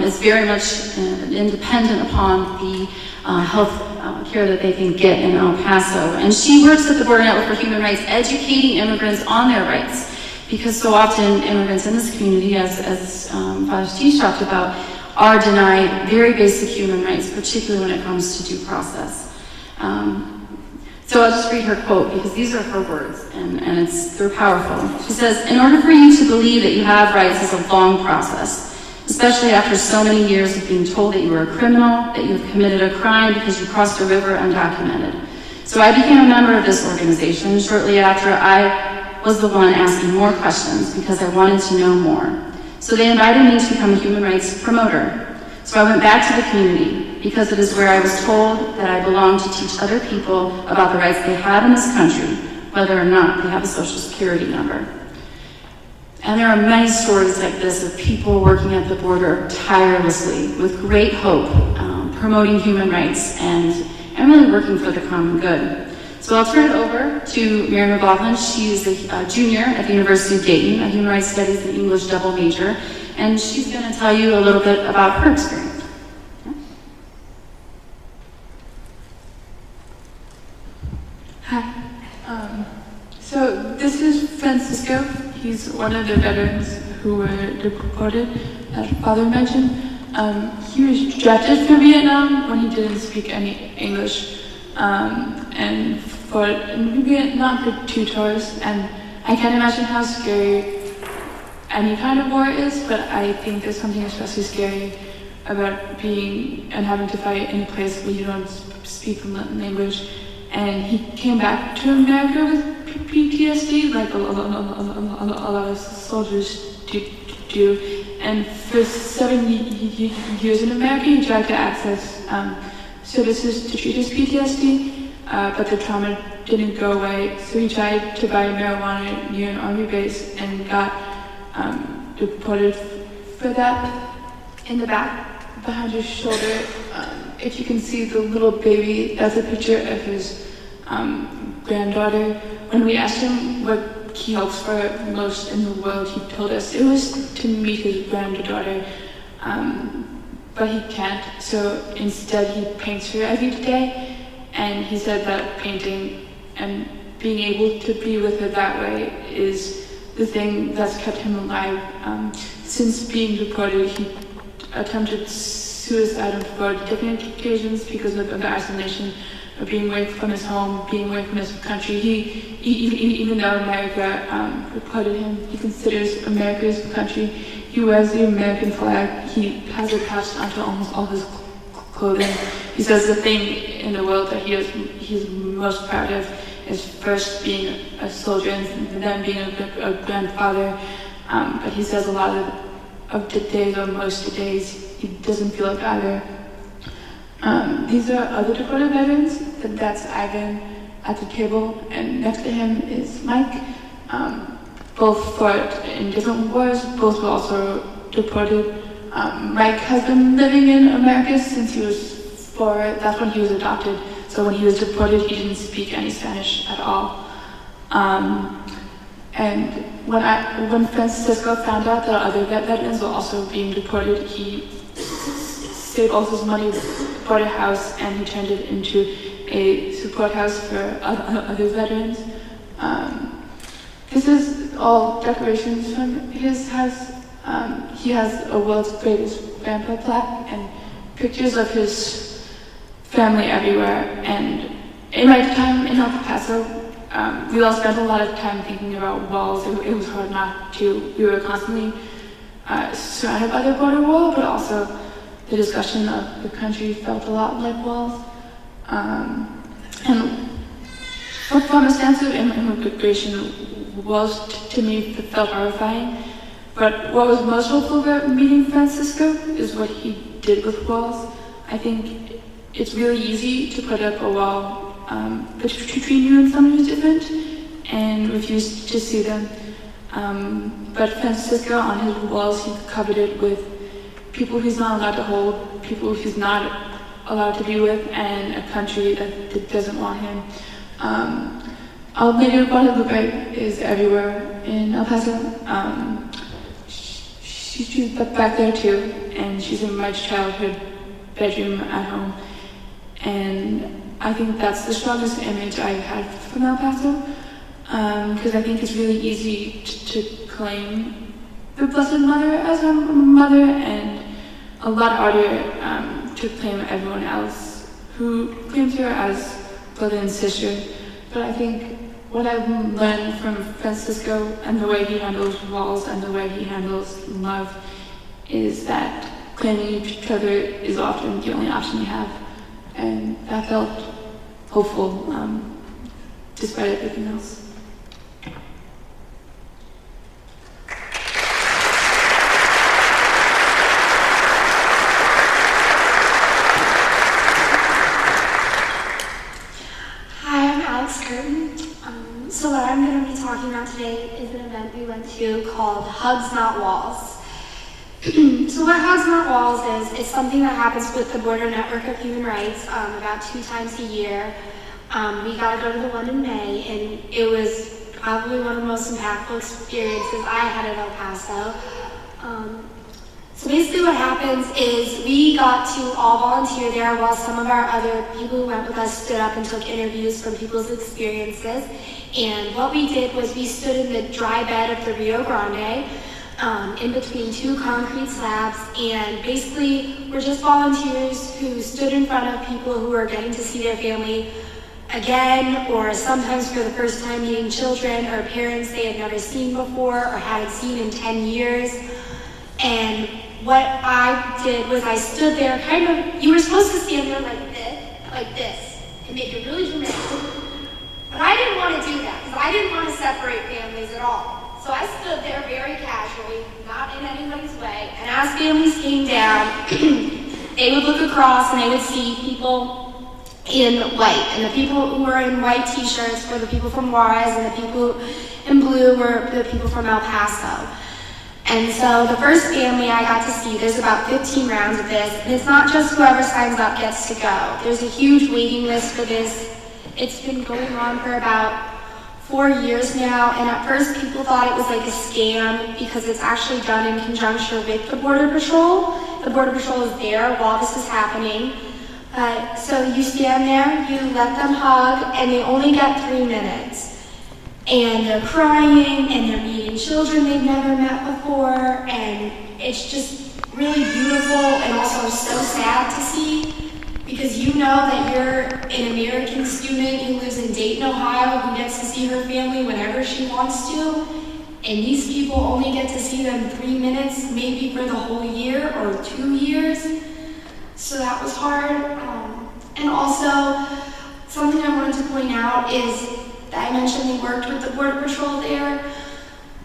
[SPEAKER 3] is very much independent upon the health care that they can get in El Paso. And she works at the Border Network for Human Rights, educating immigrants on their rights. Because so often immigrants in this community, as Father Satish talked about, are denied very basic human rights, particularly when it comes to due process. So I'll just read her quote, because these are her words, and they're powerful. She says, "In order for you to believe that you have rights is a long process, especially after so many years of being told that you are a criminal, that you have committed a crime because you crossed a river undocumented. So I became a member of this organization shortly after I was the one asking more questions because I wanted to know more. So they invited me to become a human rights promoter. So I went back to the community because it is where I was told that I belong to teach other people about the rights they have in this country, whether or not they have a social security number." And there are many stories like this of people working at the border tirelessly with great hope, promoting human rights and really working for the common good. So I'll turn it over to Mary McLaughlin. She is a junior at the University of Dayton, a human rights studies and English double major, and she's going to tell you a little bit about her experience.
[SPEAKER 4] Hi. So this is Francisco. He's one of the veterans who were deported, as Father mentioned. He was drafted for Vietnam when he didn't speak any English, and fought in Vietnam for 2 tours. And I can't imagine how scary any kind of war is, but I think there's something especially scary about being and having to fight in a place where you don't speak the language. And he came back to America with PTSD, like a lot of soldiers do. And for 7 years in America, he tried to access services to treat his PTSD, but the trauma didn't go away. So he tried to buy marijuana near an army base and got deported for that. In the back, behind his shoulder, if you can see the little baby, that's a picture of his granddaughter. When we asked him what he hopes for most in the world, he told us it was to meet his granddaughter, but he can't. So instead, he paints her every day, and he said that painting and being able to be with her that way is the thing that's kept him alive. Since being deported, he attempted suicide on 4 different occasions because of the isolation of being away from his home, being away from his country. Even though America deported him, he considers America his country. He wears the American flag. He has it passed onto almost all his clothing. He says the thing in the world that he's most proud of is first being a soldier and then being a grandfather. But he says a lot of the days, or most of the days, he doesn't feel like either. These are other deported veterans. That's Ivan at the table, and next to him is Mike. Both fought in different wars. Both were also deported. Mike has been living in America since he was 4. That's when he was adopted. So when he was deported, he didn't speak any Spanish at all. And when Francisco found out that other veterans were also being deported, he saved all his money, bought a house, and he turned it into a support house for other veterans. This is all decorations from his house. He has a world's greatest grandpa plaque and pictures of his family everywhere. And in my time in El Paso, we all spent a lot of time thinking about walls. It was hard not to. We were constantly surrounded by the border wall, but also the discussion of the country felt a lot like walls. And from a stance of immigration, walls to me felt horrifying. But what was most hopeful about meeting Francisco is what he did with walls. I think it's really easy to put up a wall between you and someone who's different and refuse to see them. But Francisco, on his walls, he covered it with people he's not allowed to hold, people he's not allowed to be with, and a country that doesn't want him. Lady Guadalupe is everywhere in El Paso. She's back there too, and she's in my childhood bedroom at home. And I think that's the strongest image I've had from El Paso, because I think it's really easy to claim the Blessed Mother as her mother, and a lot harder to claim everyone else who claims her as brother and sister. But I think what I've learned from Francisco and the way he handles walls and the way he handles love is that claiming each other is often the only option we have. And that felt hopeful, despite everything else.
[SPEAKER 5] So what I'm going to be talking about today is an event we went to called Hugs Not Walls. So what Hugs Not Walls is, it's something that happens with the Border Network of Human Rights about 2 times a year. We got to go to the one in May, and it was probably one of the most impactful experiences I had at El Paso. So basically what happens is we got to all volunteer there while some of our other people who went with us stood up and took interviews from people's experiences. And what we did was we stood in the dry bed of the Rio Grande in between 2 concrete slabs, and basically we're just volunteers who stood in front of people who were getting to see their family again, or sometimes for the first time meeting children or parents they had never seen before or hadn't seen in 10 years. And what I did was I stood there you were supposed to stand there like this, and make it really dramatic. But I didn't want to do that, because I didn't want to separate families at all. So I stood there very casually, not in anybody's way, and as families came down, they would look across and they would see people in white. And the people who were in white t-shirts were the people from Juarez, and the people in blue were the people from El Paso. And so the first family I got to see, there's about 15 rounds of this, and it's not just whoever signs up gets to go. There's a huge waiting list for this. It's been going on for about 4 years now, and at first people thought it was like a scam because it's actually done in conjunction with the Border Patrol. The Border Patrol is there while this is happening. So you stand there, you let them hug, and they only get 3 minutes. And they're crying, and they're meeting children they've never met before, and it's just really beautiful and also so sad to see. Because you know that you're an American student who lives in Dayton, Ohio, who gets to see her family whenever she wants to, and these people only get to see them 3 minutes, maybe for the whole year or 2 years. So that was hard. And also, something I wanted to point out is that I mentioned we worked with the Border Patrol there,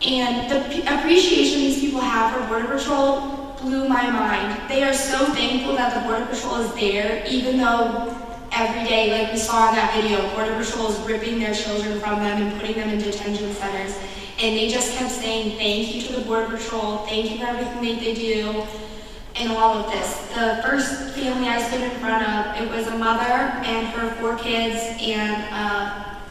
[SPEAKER 5] and the appreciation these people have for Border Patrol blew my mind. They are so thankful that the Border Patrol is there, even though every day, like we saw in that video, Border Patrol is ripping their children from them and putting them in detention centers. And they just kept saying thank you to the Border Patrol, thank you for everything that they do, and all of this. The first family I stood in front of, it was a mother and her 4 kids, and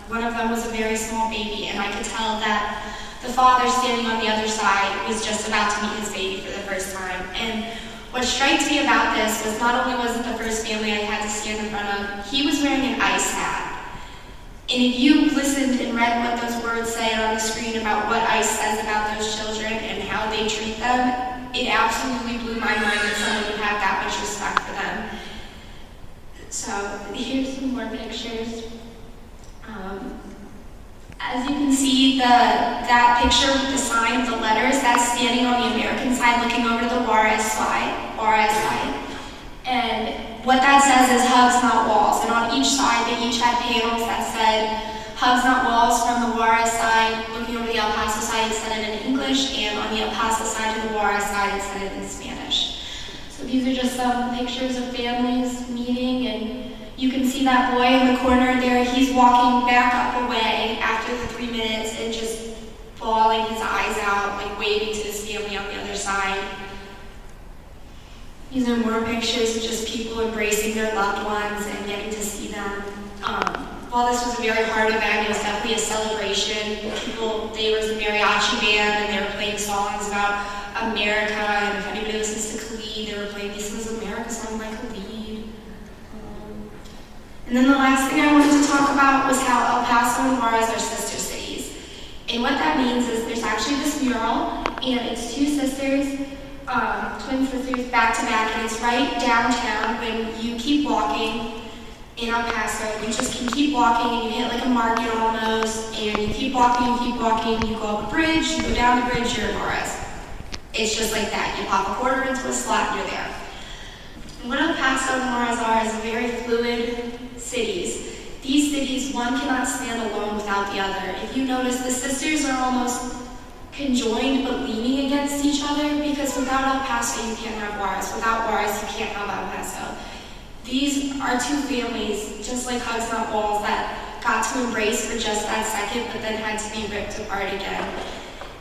[SPEAKER 5] one of them was a very small baby, and I could tell that the father standing on the other side was just about to meet his baby for the first time. And what strikes me about this was not only was it the first family I had to stand in front of, he was wearing an ICE hat. And if you listened and read what those words say on the screen about what ICE says about those children and how they treat them, it absolutely blew my mind that someone would have that much respect for them. So here's some more pictures. As you can see, that picture with the sign of the letters, that's standing on the American side looking over to the Juarez side. And what that says is hugs, not walls. And on each side, they each had panels that said hugs, not walls from the Juarez side. Looking over the El Paso side, it said it in English, and on the El Paso side to the Juarez side, it said it in Spanish. So these are just some pictures of families meeting, and you can see that boy in the corner there. He's walking back up away after the 3 minutes and just bawling his eyes out, like waving to his family on the other side. These are more pictures of just people embracing their loved ones and getting to see them. While this was a very hard event, it was definitely a celebration. There was a mariachi band, and they were playing songs about America, and if anybody listens to Khalid, they were playing This Is America song by Khalid. And then the last thing I wanted to talk about was how El Paso and Juarez are sister cities. And what that means is there's actually this mural, and it's 2 sisters, twin sisters back to back, and it's right downtown. When you keep walking in El Paso, you just can keep walking, and you hit like a market almost, and you keep walking, you go up a bridge, you go down the bridge, you're in Juarez. It's just like that. You pop a quarter into a slot, and you're there. And what El Paso and Juarez are is very fluid cities. These cities, one cannot stand alone without the other. If you notice, the sisters are almost conjoined but leaning against each other, because without El Paso, you can't have Juarez. Without Juarez, you can't have El Paso. These are 2 families, just like Hugs Not Walls, that got to embrace for just that second, but then had to be ripped apart again.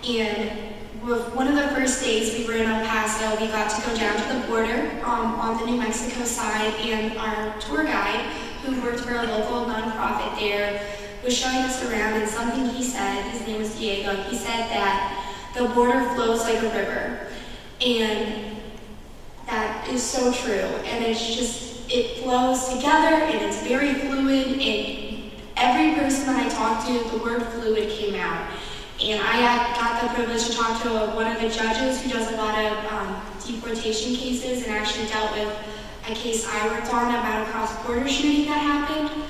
[SPEAKER 5] And with one of the first days we were in El Paso, we got to go down to the border on the New Mexico side, and our tour guide, who worked for a local nonprofit there, was showing us around, and something he said, his name was Diego, he said that the border flows like a river. And that is so true. And it's just, it flows together, and it's very fluid, and every person that I talked to, the word fluid came out. And I got the privilege to talk to one of the judges who does a lot of deportation cases, and actually dealt with a case I worked on about a cross-border shooting that happened.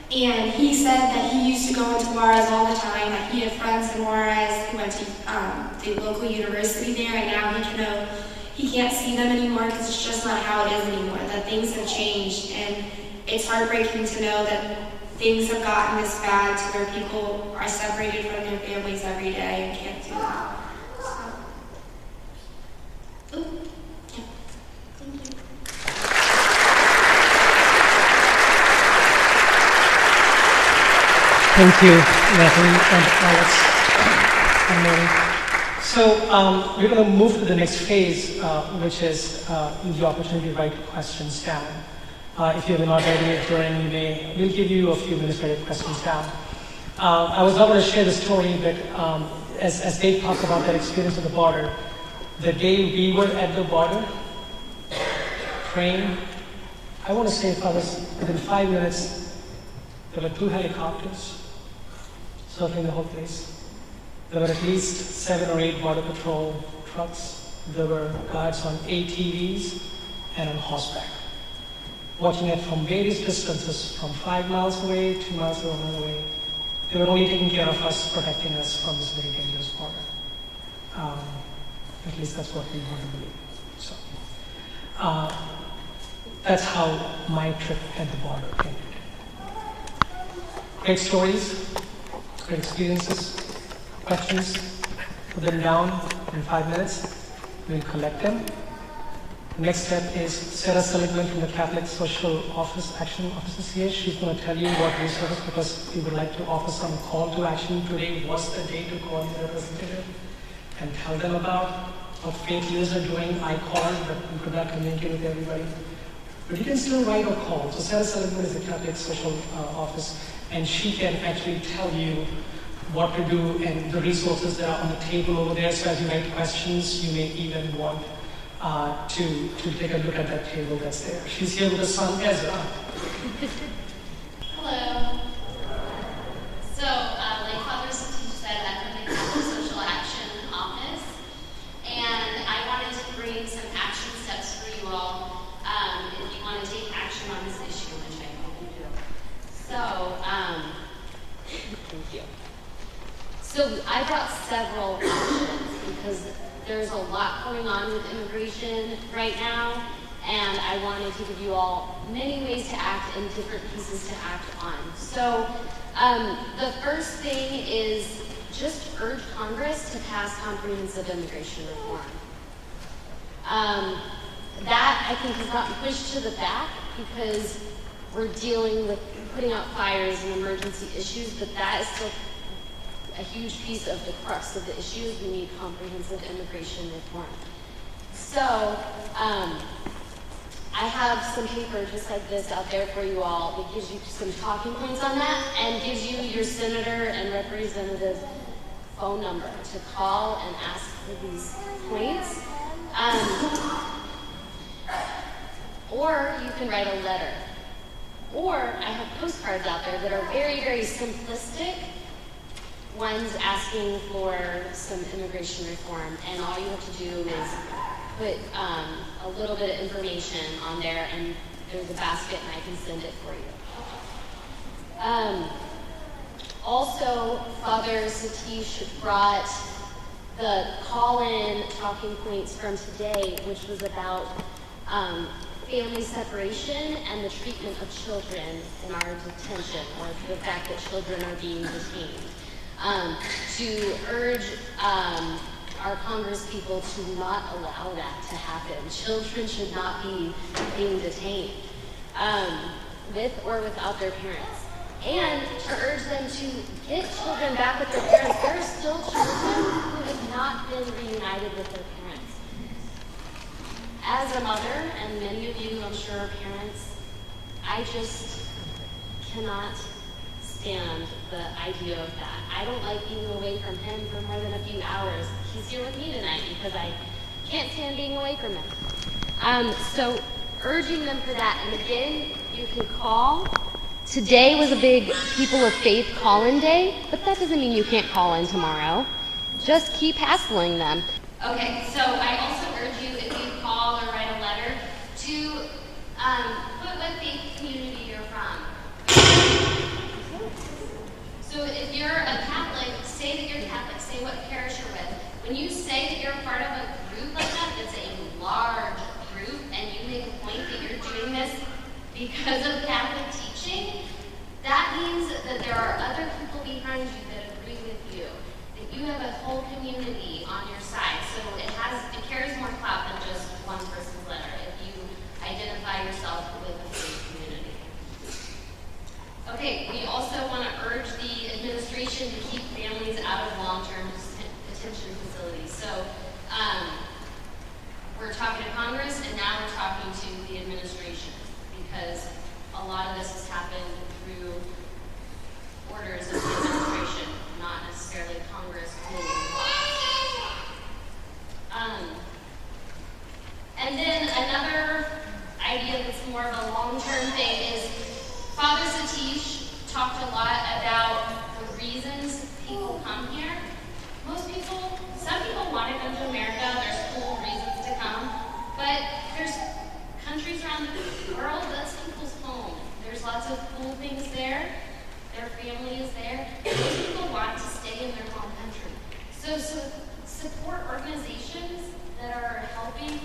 [SPEAKER 5] And he said that he used to go into Juarez all the time, that he had friends in Juarez who went to the local university there, and now he can't see them anymore because it's just not how it is anymore, that things have changed. And it's heartbreaking to know that things have gotten this bad to where people are separated from their families every day and can't do that. So. Ooh. Yeah. Thank you.
[SPEAKER 1] Thank you, Natalie and Alex and Mary. So we're going to move to the next phase, which is the opportunity to write questions down. If you have not ready it during, we'll give you a few minutes to write questions down. I was not going to share the story, but as Dave talked about that experience at the border, the day we were at the border, praying, I want to say within 5 minutes, there were 2 helicopters circling the whole place. There were at least 7 or 8 border patrol trucks. There were guards on ATVs and on horseback, watching it from various distances, from 5 miles away, 2 miles away. They were only taking care of us, protecting us from this very dangerous border. At least that's what we want to believe. So, that's how my trip at the border ended. Great stories, great experiences, questions, put them down in 5 minutes, we'll collect them. Next step is Sara Seligman from the Catholic Social Action Office here. She's going to tell you what resources, because we would like to offer some call to action. Today was the day to call the representative and tell them about what faith leaders are doing. I called, but we could not communicate with everybody. But you can still write or call. So Sara Seligman is the Catholic Social Office, and she can actually tell you what to do and the resources that are on the table over there. So as you write questions, you may even want to take a look at that table that's there. She's here with her son, Ezra.
[SPEAKER 6] Hello. So, like Father Satish said, I'm from the Catholic Social Action Office, and I wanted to bring some action steps for you all if you want to take action on this issue, which I hope you do. So, thank you. So, I brought several options because there's a lot going on with immigration right now, and I wanted to give you all many ways to act and different pieces to act on. So the first thing is just urge Congress to pass comprehensive immigration reform. That, I think, has gotten pushed to the back because we're dealing with putting out fires and emergency issues, but that is still a huge piece of the crux of the issues. We need comprehensive immigration reform. So, I have some paper just like this out there for you all that gives you some talking points on that and gives you your senator and representative phone number to call and ask for these points. Or you can write a letter. Or I have postcards out there that are very, very simplistic. One's asking for some immigration reform, and all you have to do is put a little bit of information on there, and there's a basket, and I can send it for you. Also, Father Satish brought the call-in talking points from today, which was about family separation and the treatment of children in our detention, or the fact that children are being detained. To urge our Congress people to not allow that to happen. Children should not be being detained with or without their parents. And to urge them to get children back with their parents. There are still children who have not been reunited with their parents. As a mother, and many of you I'm sure are parents, I just cannot stand the idea of that. I don't like being away from him for more than a few hours. He's here with me tonight because I can't stand being away from him. So urging them for that. And again, you can call. Today was a big People of Faith call-in day, but that doesn't mean you can't call in tomorrow. Just keep hassling them. Okay, so I also urge you, if you call or write a letter, to put what faith community you're from. So if you're a Catholic, say that you're Catholic, say what parish you're with. When you say that you're a part of a group like that, that's a large group, and you make a point that you're doing this because of Catholic teaching, that means that there are other people behind you that agree with you, that you have a whole community on your side. So it carries more clout than just one person's letter if you identify yourself with a faith community. Okay, we also want to urge the administration to keep families out of long-term detention facilities. So we're talking to Congress, and now we're talking to the administration, because a lot of this has happened through orders of the administration, not necessarily Congress ruling laws. And then another idea that's more of a long-term thing is Father Satish talked a lot about the reasons people come here. Some people want to come to America, there's cool reasons to come, but there's countries around the world, that's people's home. There's lots of cool things there, their family is there. Most people want to stay in their home country. So support organizations that are helping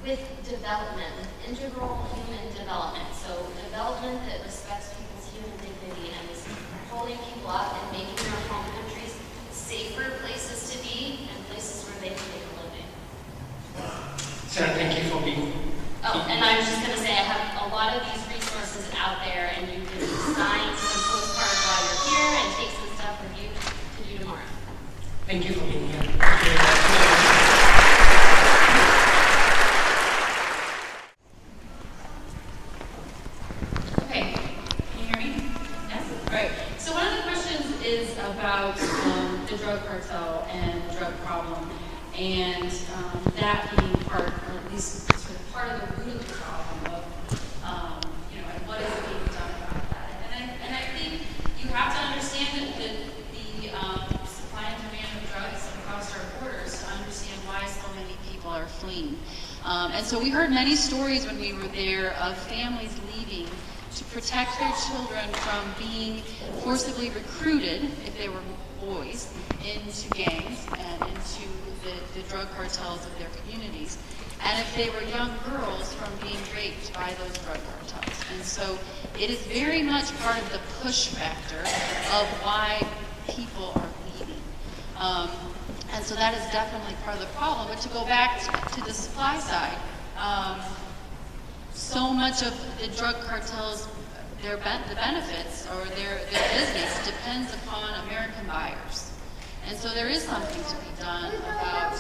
[SPEAKER 6] with development integral human development. So development that respects people's human dignity and is holding people up and making their home countries safer places to be and places where they can make a living.
[SPEAKER 1] Sarah, thank you for being.
[SPEAKER 6] Oh, and I was just going to say, I have a lot of these resources out there, and you can sign some postcards while you're here and take some stuff with you to do tomorrow.
[SPEAKER 1] Thank you for being here.
[SPEAKER 2] Okay, can you hear me? Yes? All right. So one of the questions is about the drug cartel and the drug problem, and that being part, or at least sort of part of the root of the problem of, and what is being done about that. And I think you have to understand that the supply and demand of drugs across our borders to understand why so many people are fleeing. And so we heard many stories when we were there of families leaving to protect their children from being forcibly recruited, if they were boys, into gangs and into the drug cartels of their communities. And if they were young girls, from being raped by those drug cartels. And so it is very much part of the push factor of why people are leaving. And so that is definitely part of the problem. But to go back to the supply side, so much of the drug cartels, the benefits or their business depends upon American buyers. And so there is something to be done about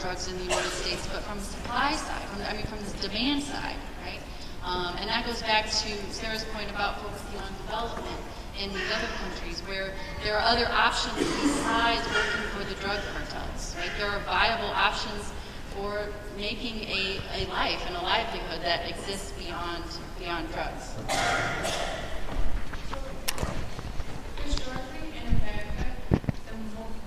[SPEAKER 2] drugs in the United States, but from the supply side, from the demand side, right? And that goes back to Sarah's point about focusing on development in these other countries where there are other options besides working for the drug cartels, right? There are viable options for making a life and a livelihood that exists beyond drugs.
[SPEAKER 4] Historically, in America, the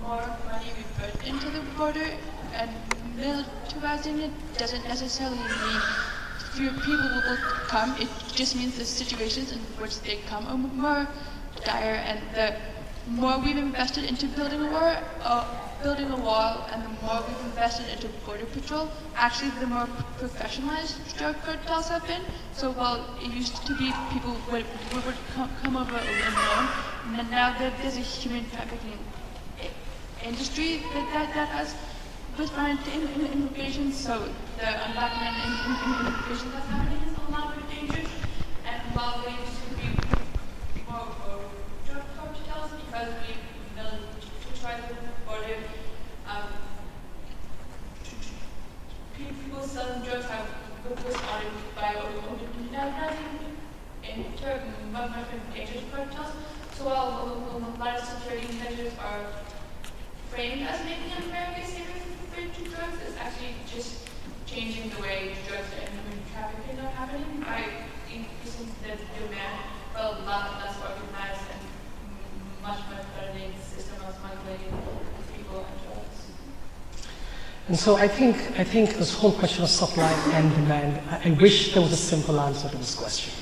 [SPEAKER 4] more money we put into the border and militarizing it doesn't necessarily mean fewer people will come. It just means the situations in which they come are more dire, and the more we've invested into building a wall, and the more we've invested into border patrol, actually the more professionalized drug cartels have been. So while it used to be people would come over alone, and now there's a human trafficking industry that has responded to immigration. So the undocumented immigration that's happening is a lot more dangerous. And while they used to be more drug cartels because we militarized the border, people selling drugs have responded by organizing into much more dangerous cartels. So while a lot of security measures are framed as making America safer for drugs, it's actually just changing the way drugs and human trafficking are happening by increasing the demand for a lot less organized and much better system of smuggling people and drugs.
[SPEAKER 1] And so I think this whole question of supply and demand, I wish there was a simple answer to this question.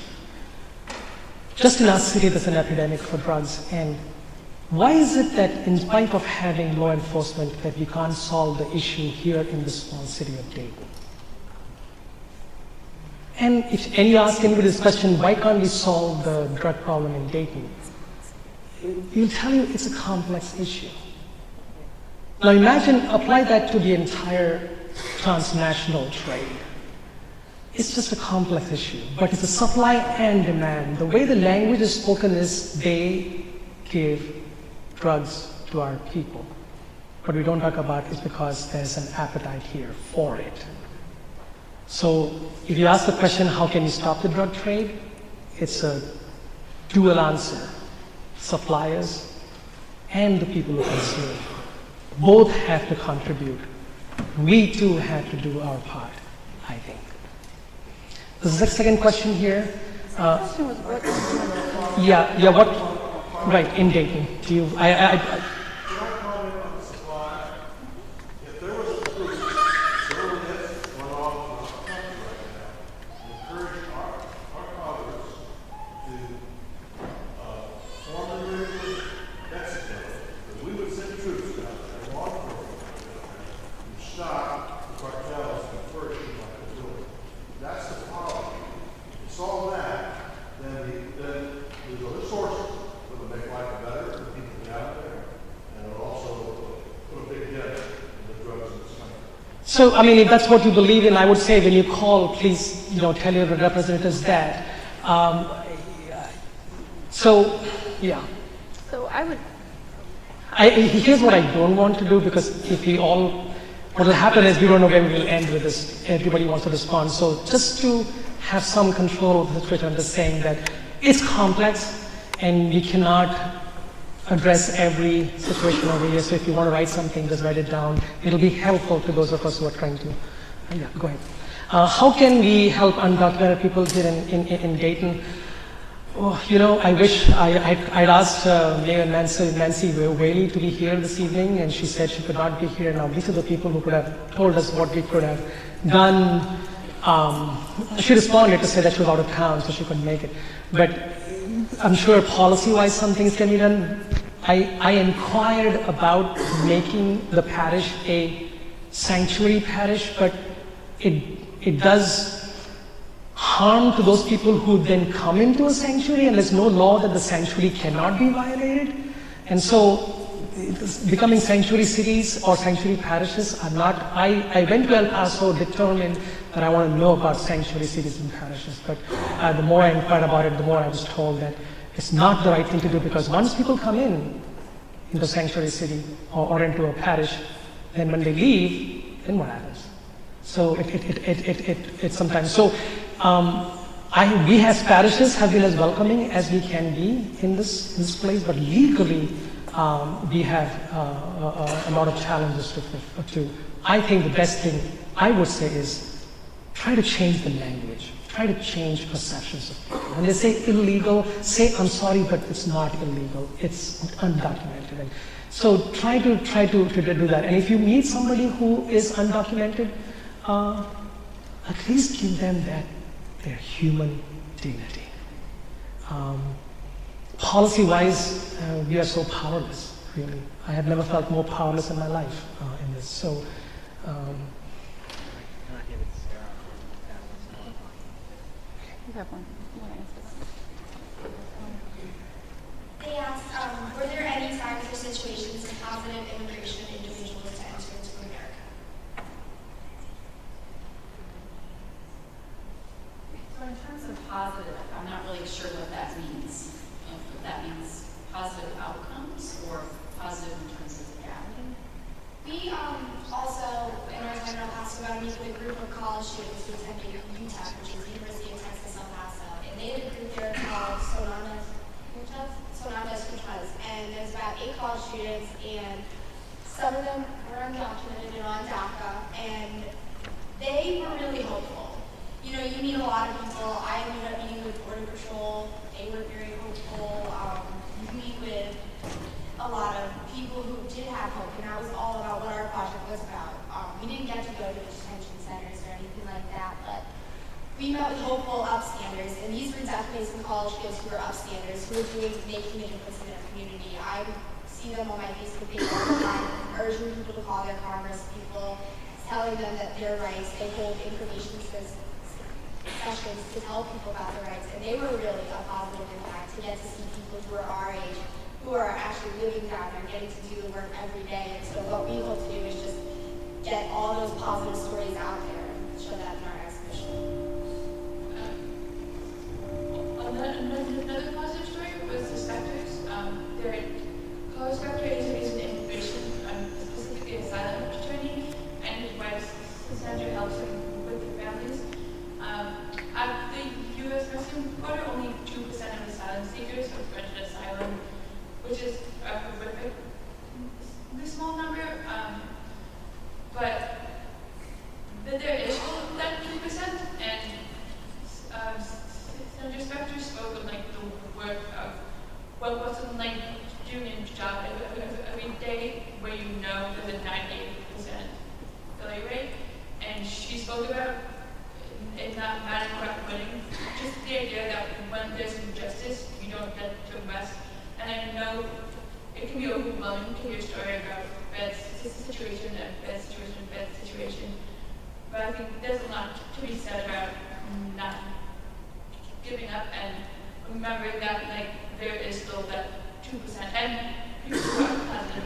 [SPEAKER 1] Just in our city, there's an epidemic for drugs, and why is it that in spite of having law enforcement that we can't solve the issue here in the small city of Dayton? And you ask anybody this question, why can't we solve the drug problem in Dayton? We'll tell you it's a complex issue. Now imagine, apply that to the entire transnational trade. It's just a complex issue, but it's a supply and demand. The way the language is spoken is they give drugs to our people. What we don't talk about is because there's an appetite here for it. So if you ask the question, how can you stop the drug trade? It's a dual answer. Suppliers and the people who consume both have to contribute. We too have to do our part, I think. The second question here. Right, in Dayton. Do you,
[SPEAKER 7] stop the cartels from flourishing like they're doing. That's the
[SPEAKER 1] So, I mean, if that's what you believe in, I would say when you call, please, tell your representatives that. So, yeah.
[SPEAKER 7] So I would,
[SPEAKER 1] Here's what I don't want to do, because if we all, what will happen is we don't know where we will end with this. Everybody wants to respond. So just to have some control of the situation, just saying that it's complex and we cannot address every situation over here. So if you want to write something, just write it down. It'll be helpful to those of us who are trying to. Yeah, go ahead. How can we help undocumented people here in Dayton? Oh, I wish I'd asked Mayor Nancy Whaley to be here this evening, and she said she could not be here. Now, these are the people who could have told us what we could have done. She responded to say that she was out of town, so she couldn't make it. But I'm sure policy-wise some things can be done. I inquired about making the parish a sanctuary parish, but it does harm to those people who then come into a sanctuary, and there's no law that the sanctuary cannot be violated. And so becoming sanctuary cities or sanctuary parishes are not, I went to El Paso determined that I want to know about sanctuary cities and parishes, but the more I inquired about it, the more I was told that it's not the right thing to do, because once people come into a sanctuary city or into a parish, then when they leave, then what happens? So it sometimes, so we as parishes have been as welcoming as we can be in this place, but legally we have a lot of challenges to. I think the best thing I would say is try to change the language, try to change perceptions of people. When they say illegal, say I'm sorry, but it's not illegal, it's undocumented. And so try to do that. And if you meet somebody who is undocumented, at least give them their human dignity. Policy-wise, we are so powerless, really. I have never felt more powerless in my life in this. So,
[SPEAKER 3] You have one. You want to answer that?
[SPEAKER 5] They asked, were there any times or situations of positive immigration of individuals to enter into America?
[SPEAKER 2] So in terms of positive, I'm not really sure what that means. If that means positive outcomes or positive in terms of reality.
[SPEAKER 5] We also, in our time in El Paso, got to meet with a group of college students who attended UTEP, which is the University of Texas El Paso, and they had a group there called Sonadas Muchas, and there's about 8 college students, and some of them were undocumented and on DACA, and they were really hopeful. You meet a lot of people. I ended up meeting with Border Patrol. They were very hopeful. You meet with a lot of people who did have hope, and that was all about what our project was about. We didn't get to go to the detention centers or anything like that, but we met with hopeful upstanders, and these were definitely some college kids who were upstanders, who were making a difference in their community. I see them on my Facebook page all the time, urging people to call their Congress people, telling them that their rights, they hold information sessions to tell people about their rights, and they were really a positive impact to get to see people who are our age, who are actually living down there, getting to do the work every day. And so what we hope to do is just get all those positive stories out there and show that in our exhibition.
[SPEAKER 4] Another positive story was the specters. Their college specter is an immigration, specifically asylum attorney, and his wife's Sandra helps him with the families. At the U.S. border, only 2% of asylum seekers are granted asylum, which is a horrific, small number. But there is that 2%, and Senator Spector spoke of the work of what was it like doing a job every day where there's a 98% failure rate, and she spoke about it not mattering about winning, just the idea that when there's injustice, you don't get to rest. And I know it can be overwhelming to hear a story about Bed's situation and Bed's situation, but I think there's a lot to be said about not giving up and remembering that there is still that 2% and people who have positive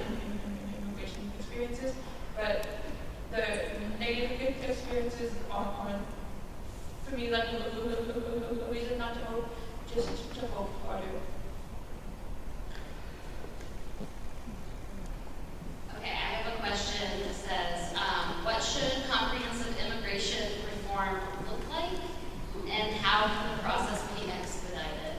[SPEAKER 4] immigration experiences, but the negative experiences on for me, like, reason not to hope, just to hope harder.
[SPEAKER 2] Okay, I have a question that says, what should comprehensive immigration reform look like, and how can the process be expedited?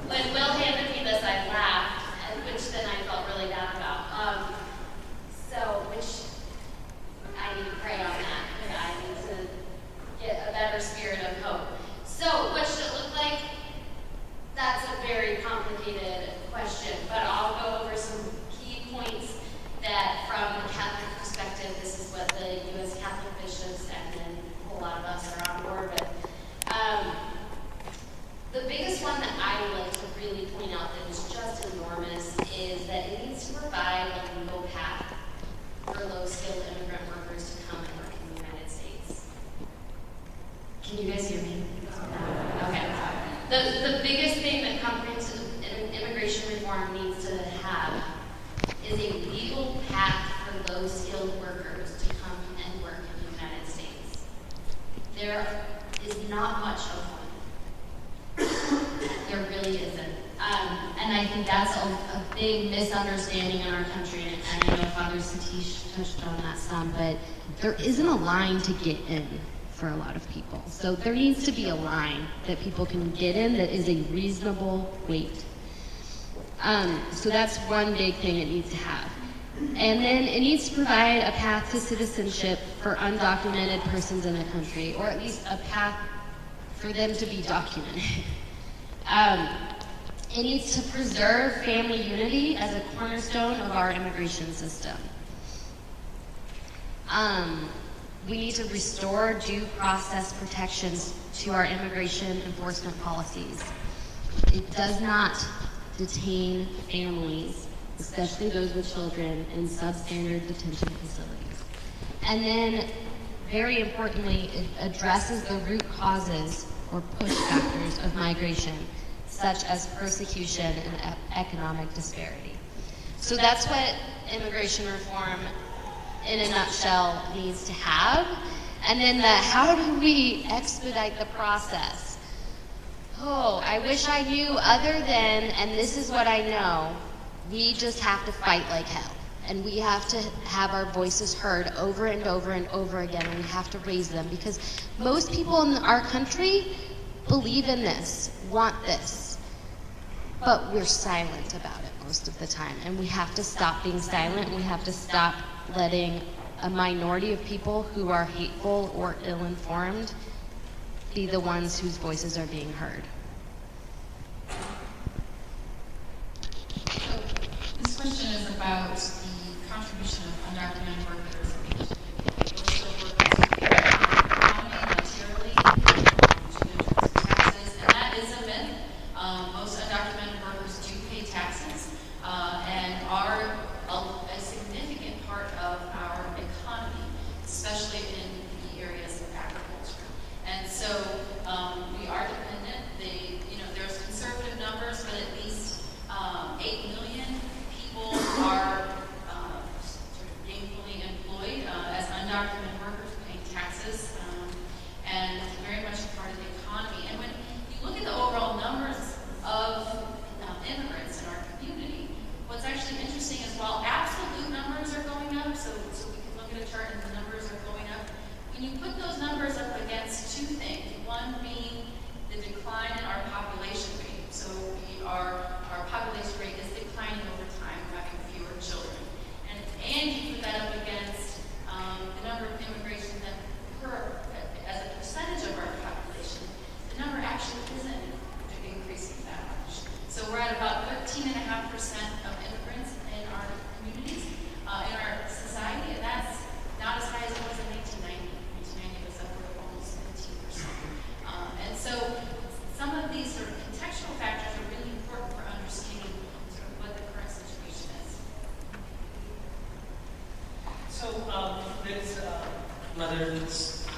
[SPEAKER 2] When Will handed me this, I laughed, which then I felt really bad about. Which I need to pray on that, because I need to get a better spirit of hope. So, what should it look like? That's a very complicated question, but I'll go over some key points that, from the Catholic perspective, this is what the U.S. Catholic bishops and then a whole lot of us are on board with. The biggest one that I would like to really point out that is just enormous is that it needs to provide a legal path for low-skilled immigrant workers to come and work in the United States. Can you guys hear me? Okay. The biggest thing that comprehensive immigration reform needs to have is a legal path for low-skilled workers to come and work in the United States. There is not much of one. There really isn't. And I think that's a big misunderstanding in our country, and I know Father Satish touched on that some, but there isn't a line to get in for a lot of people. So there needs to be a line that people can get in that is a reasonable wait. So that's one big thing it needs to have. And then it needs to provide a path to citizenship for undocumented persons in the country, or at least a path for them to be documented. It needs to preserve family unity as a cornerstone of our immigration system. We need to restore due process protections to our immigration enforcement policies. It does not detain families, especially those with children, in substandard detention facilities. And then, very importantly, it addresses the root causes or push factors of migration, such as persecution and economic disparity. So that's what immigration reform, in a nutshell, needs to have. And then how do we expedite the process? Oh, I wish I knew other than, and this is what I know, we just have to fight like hell. And we have to have our voices heard over and over and over again, and we have to raise them, because most people in our country believe in this, want this, but we're silent about it most of the time. And we have to stop being silent, and we have to stop letting a minority of people who are hateful or ill-informed be the ones whose voices are being heard.
[SPEAKER 7] This question is about the contribution of undocumented workers materially to taxes, and that is a myth. Most undocumented workers do pay taxes and are a significant part of our economy, especially in the areas of agriculture. And so we are dependent. There's conservative numbers, but at least 8 million people are sort of gainfully employed as undocumented workers paying taxes, and very much a part of the economy. And when you look at the overall numbers of immigrants in our community, what's actually interesting is while absolute numbers are going up, so we can look at a chart and the numbers are going up, when you put those numbers up against two things, one being the decline in our population rate. So our population rate is declining over time, we're having fewer children. And you put that up against the number of immigrations that occur as a percentage of our population, the number actually isn't increasing that much. So we're at about 13.5% of immigrants in our communities, in our society, and that's not as high as it was in 1990. 1990 was upward of almost 15%. And so some of these sort of contextual factors are really important for understanding sort of what the current situation is.
[SPEAKER 8] So there's another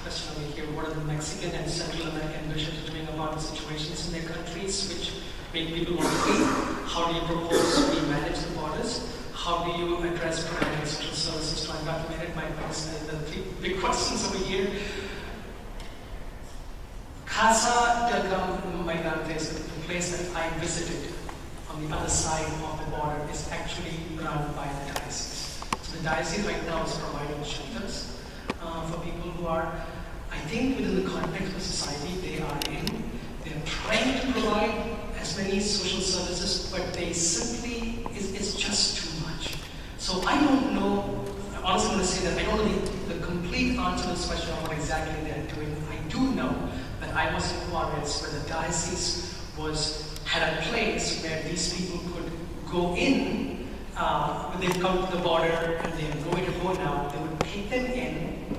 [SPEAKER 8] question over here. What are the Mexican and Central American bishops doing about the situations in their countries which make people want to leave? How do you propose we manage the borders? How how do you address providing social services to undocumented migrants? The three big questions over here. Casa del Migrantes, the place that I visited on the other side of the border, is actually run by the diocese. So the diocese right now is providing shelters for people who are, I think, within the context of society they are in. They're trying to provide as many social services, but they simply, it's just too much. So I don't know, I'm honestly going to say that I don't know the complete answer to this question of what exactly they're doing. I do know that I was in Juarez, where the diocese had a place where these people could go in, when they've come to the border and they're nowhere to go now. They would take them in,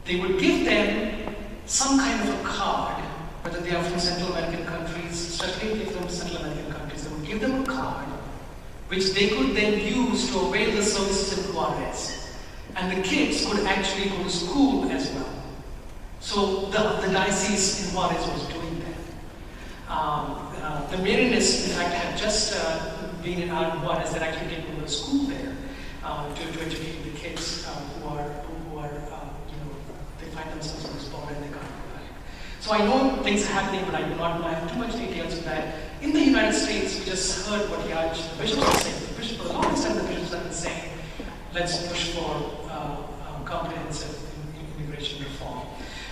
[SPEAKER 8] they would give them some kind of a card, whether they are from Central American countries, especially if they're from Central American countries, they would give them a card which they could then use to avail the services in Juarez. And the kids could actually go to school as well. So the diocese in Juarez was doing that. The Marinists, in fact, had just been in Juarez that actually didn't go to school there to educate the kids who are they find themselves on this border and they can't go back. So I know things are happening, but I do not have too much details of that. In the United States, we just heard what the Archbishop was saying. For the longest time, the bishops have been saying, let's push for comprehensive immigration reform.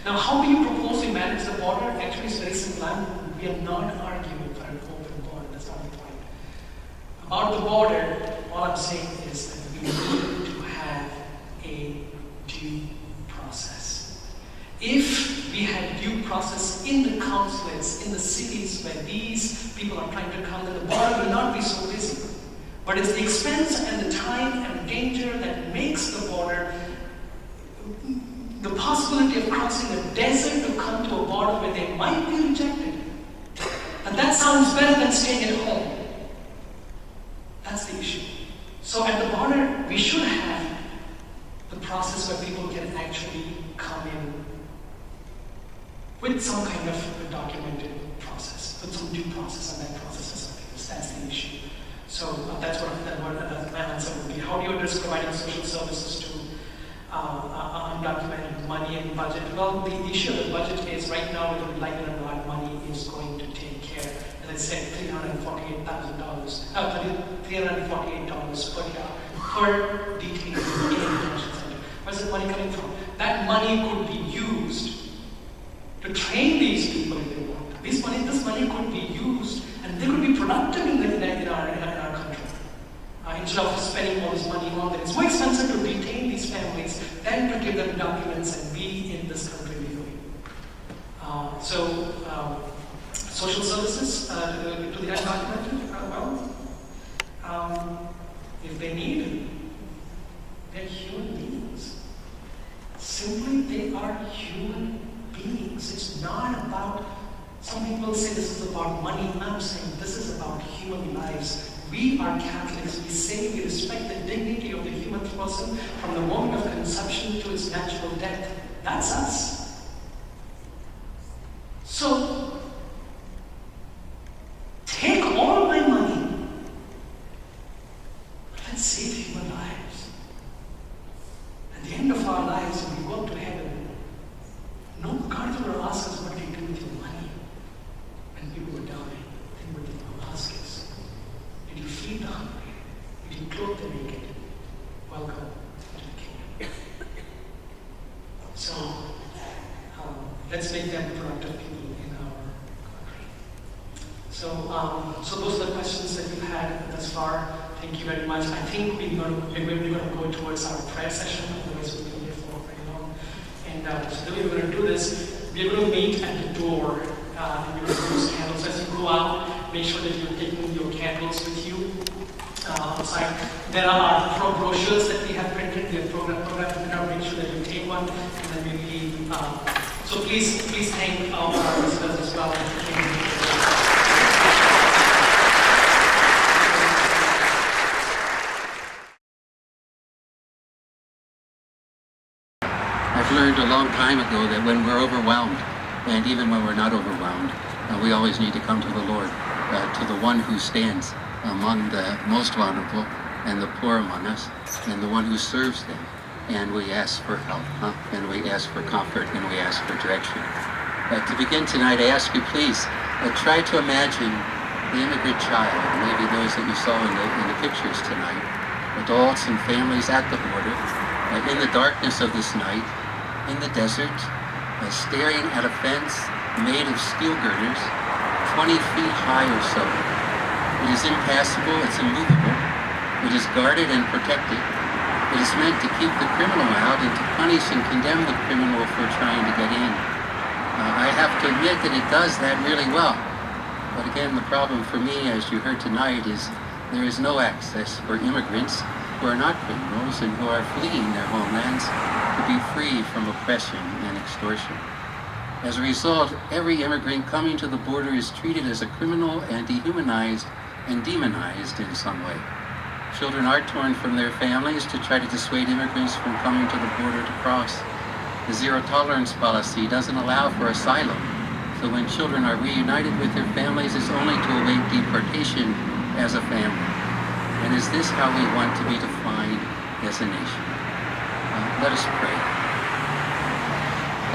[SPEAKER 8] Now, how do you propose to manage the border? Actually, it's very simple. We are not arguing for an open border. That's not the point. About the border, all I'm saying is that we need to have a due process. If we had due process in the consulates, in the cities where these people are trying to come, then the border will not be so busy. But it's the expense and the time and the danger that makes the border, the possibility of crossing a desert to come to a border where they might be rejected. And that sounds better than staying at home. That's the issue. So at the border, we should have the process where people can actually come in with some kind of a documented process, with some due process, and that process is something. That's the issue. So that's what my answer would be. How do you address providing social services to undocumented money and budget? Well, the issue of the budget is right now we don't like it or not, money is going to take care. As I said, $348,000 per detainee in a detention center. Where's the money coming from? That money could be used to train these people if they want. This money could be used, and they could be productive in our country. Instead of spending all this money on them, it's more expensive to detain these families than to give them documents and be in this country legally. Social services to the undocumented, if they need it, they're human beings. Simply, they are human beings. It's not about, some people say this is about money. I'm saying this is about human lives. We are Catholics. We say we respect the dignity of the human person from the moment of conception to its natural death. That's us. So, take all my money. Let's save human lives. At the end of our lives, when we go to heaven, no God will ask us what do you do with your money. When people will die, then what they will ask us. Did you feed the hungry? Did you clothe the naked? Welcome to the kingdom. So, let's make them productive people in our country. So those are the questions that we've had thus far. Thank you very much. I think we're going to go towards our prayer session, otherwise we'll be here for very long. And so the way we're going to do this, we're going to meet at the door, and we're going to use candles. As you go out, make sure that you're taking your candles with you outside. There are our brochures that we have printed. We have program printed out. Make sure that you take one, and then we leave. So please thank our visitors as well.
[SPEAKER 9] I've learned a long time ago that when we're overwhelmed, and even when we're not overwhelmed, we always need to come to the Lord, to the one who stands among the most vulnerable, and the poor among us, and the one who serves them. And we ask for help, and we ask for comfort, and we ask for direction. To begin tonight, I ask you please, try to imagine the immigrant child, maybe those that you saw in the pictures tonight, adults and families at the border, in the darkness of this night, in the desert, staring at a fence made of steel girders, 20 feet high or so. It is impassable, it's immovable, it is guarded and protected. It is meant to keep the criminal out and to punish and condemn the criminal for trying to get in. I have to admit that it does that really well. But again, the problem for me, as you heard tonight, is there is no access for immigrants who are not criminals and who are fleeing their homelands to be free from oppression and extortion. As a result, every immigrant coming to the border is treated as a criminal and dehumanized and demonized in some way. Children are torn from their families to try to dissuade immigrants from coming to the border to cross. The zero-tolerance policy doesn't allow for asylum, so when children are reunited with their families, it's only to await deportation as a family. And is this how we want to be defined as a nation? Let us pray.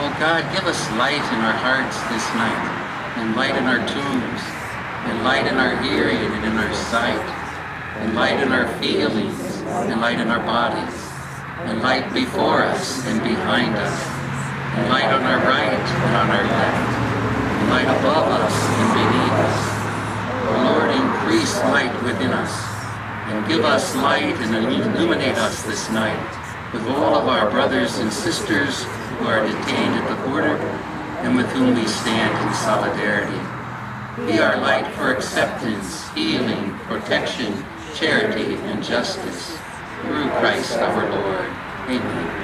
[SPEAKER 9] Oh God, give us light in our hearts this night, and light in our tombs, and light in our hearing and in our sight, and light in our feelings, and light in our bodies, and light before us and behind us, and light on our right and on our left, and light above us and beneath us. O Lord, increase light within us, and give us light and illuminate us this night with all of our brothers and sisters who are detained at the border and with whom we stand in solidarity. Be our light for acceptance, healing, protection, charity, and justice. Through Christ our Lord. Amen.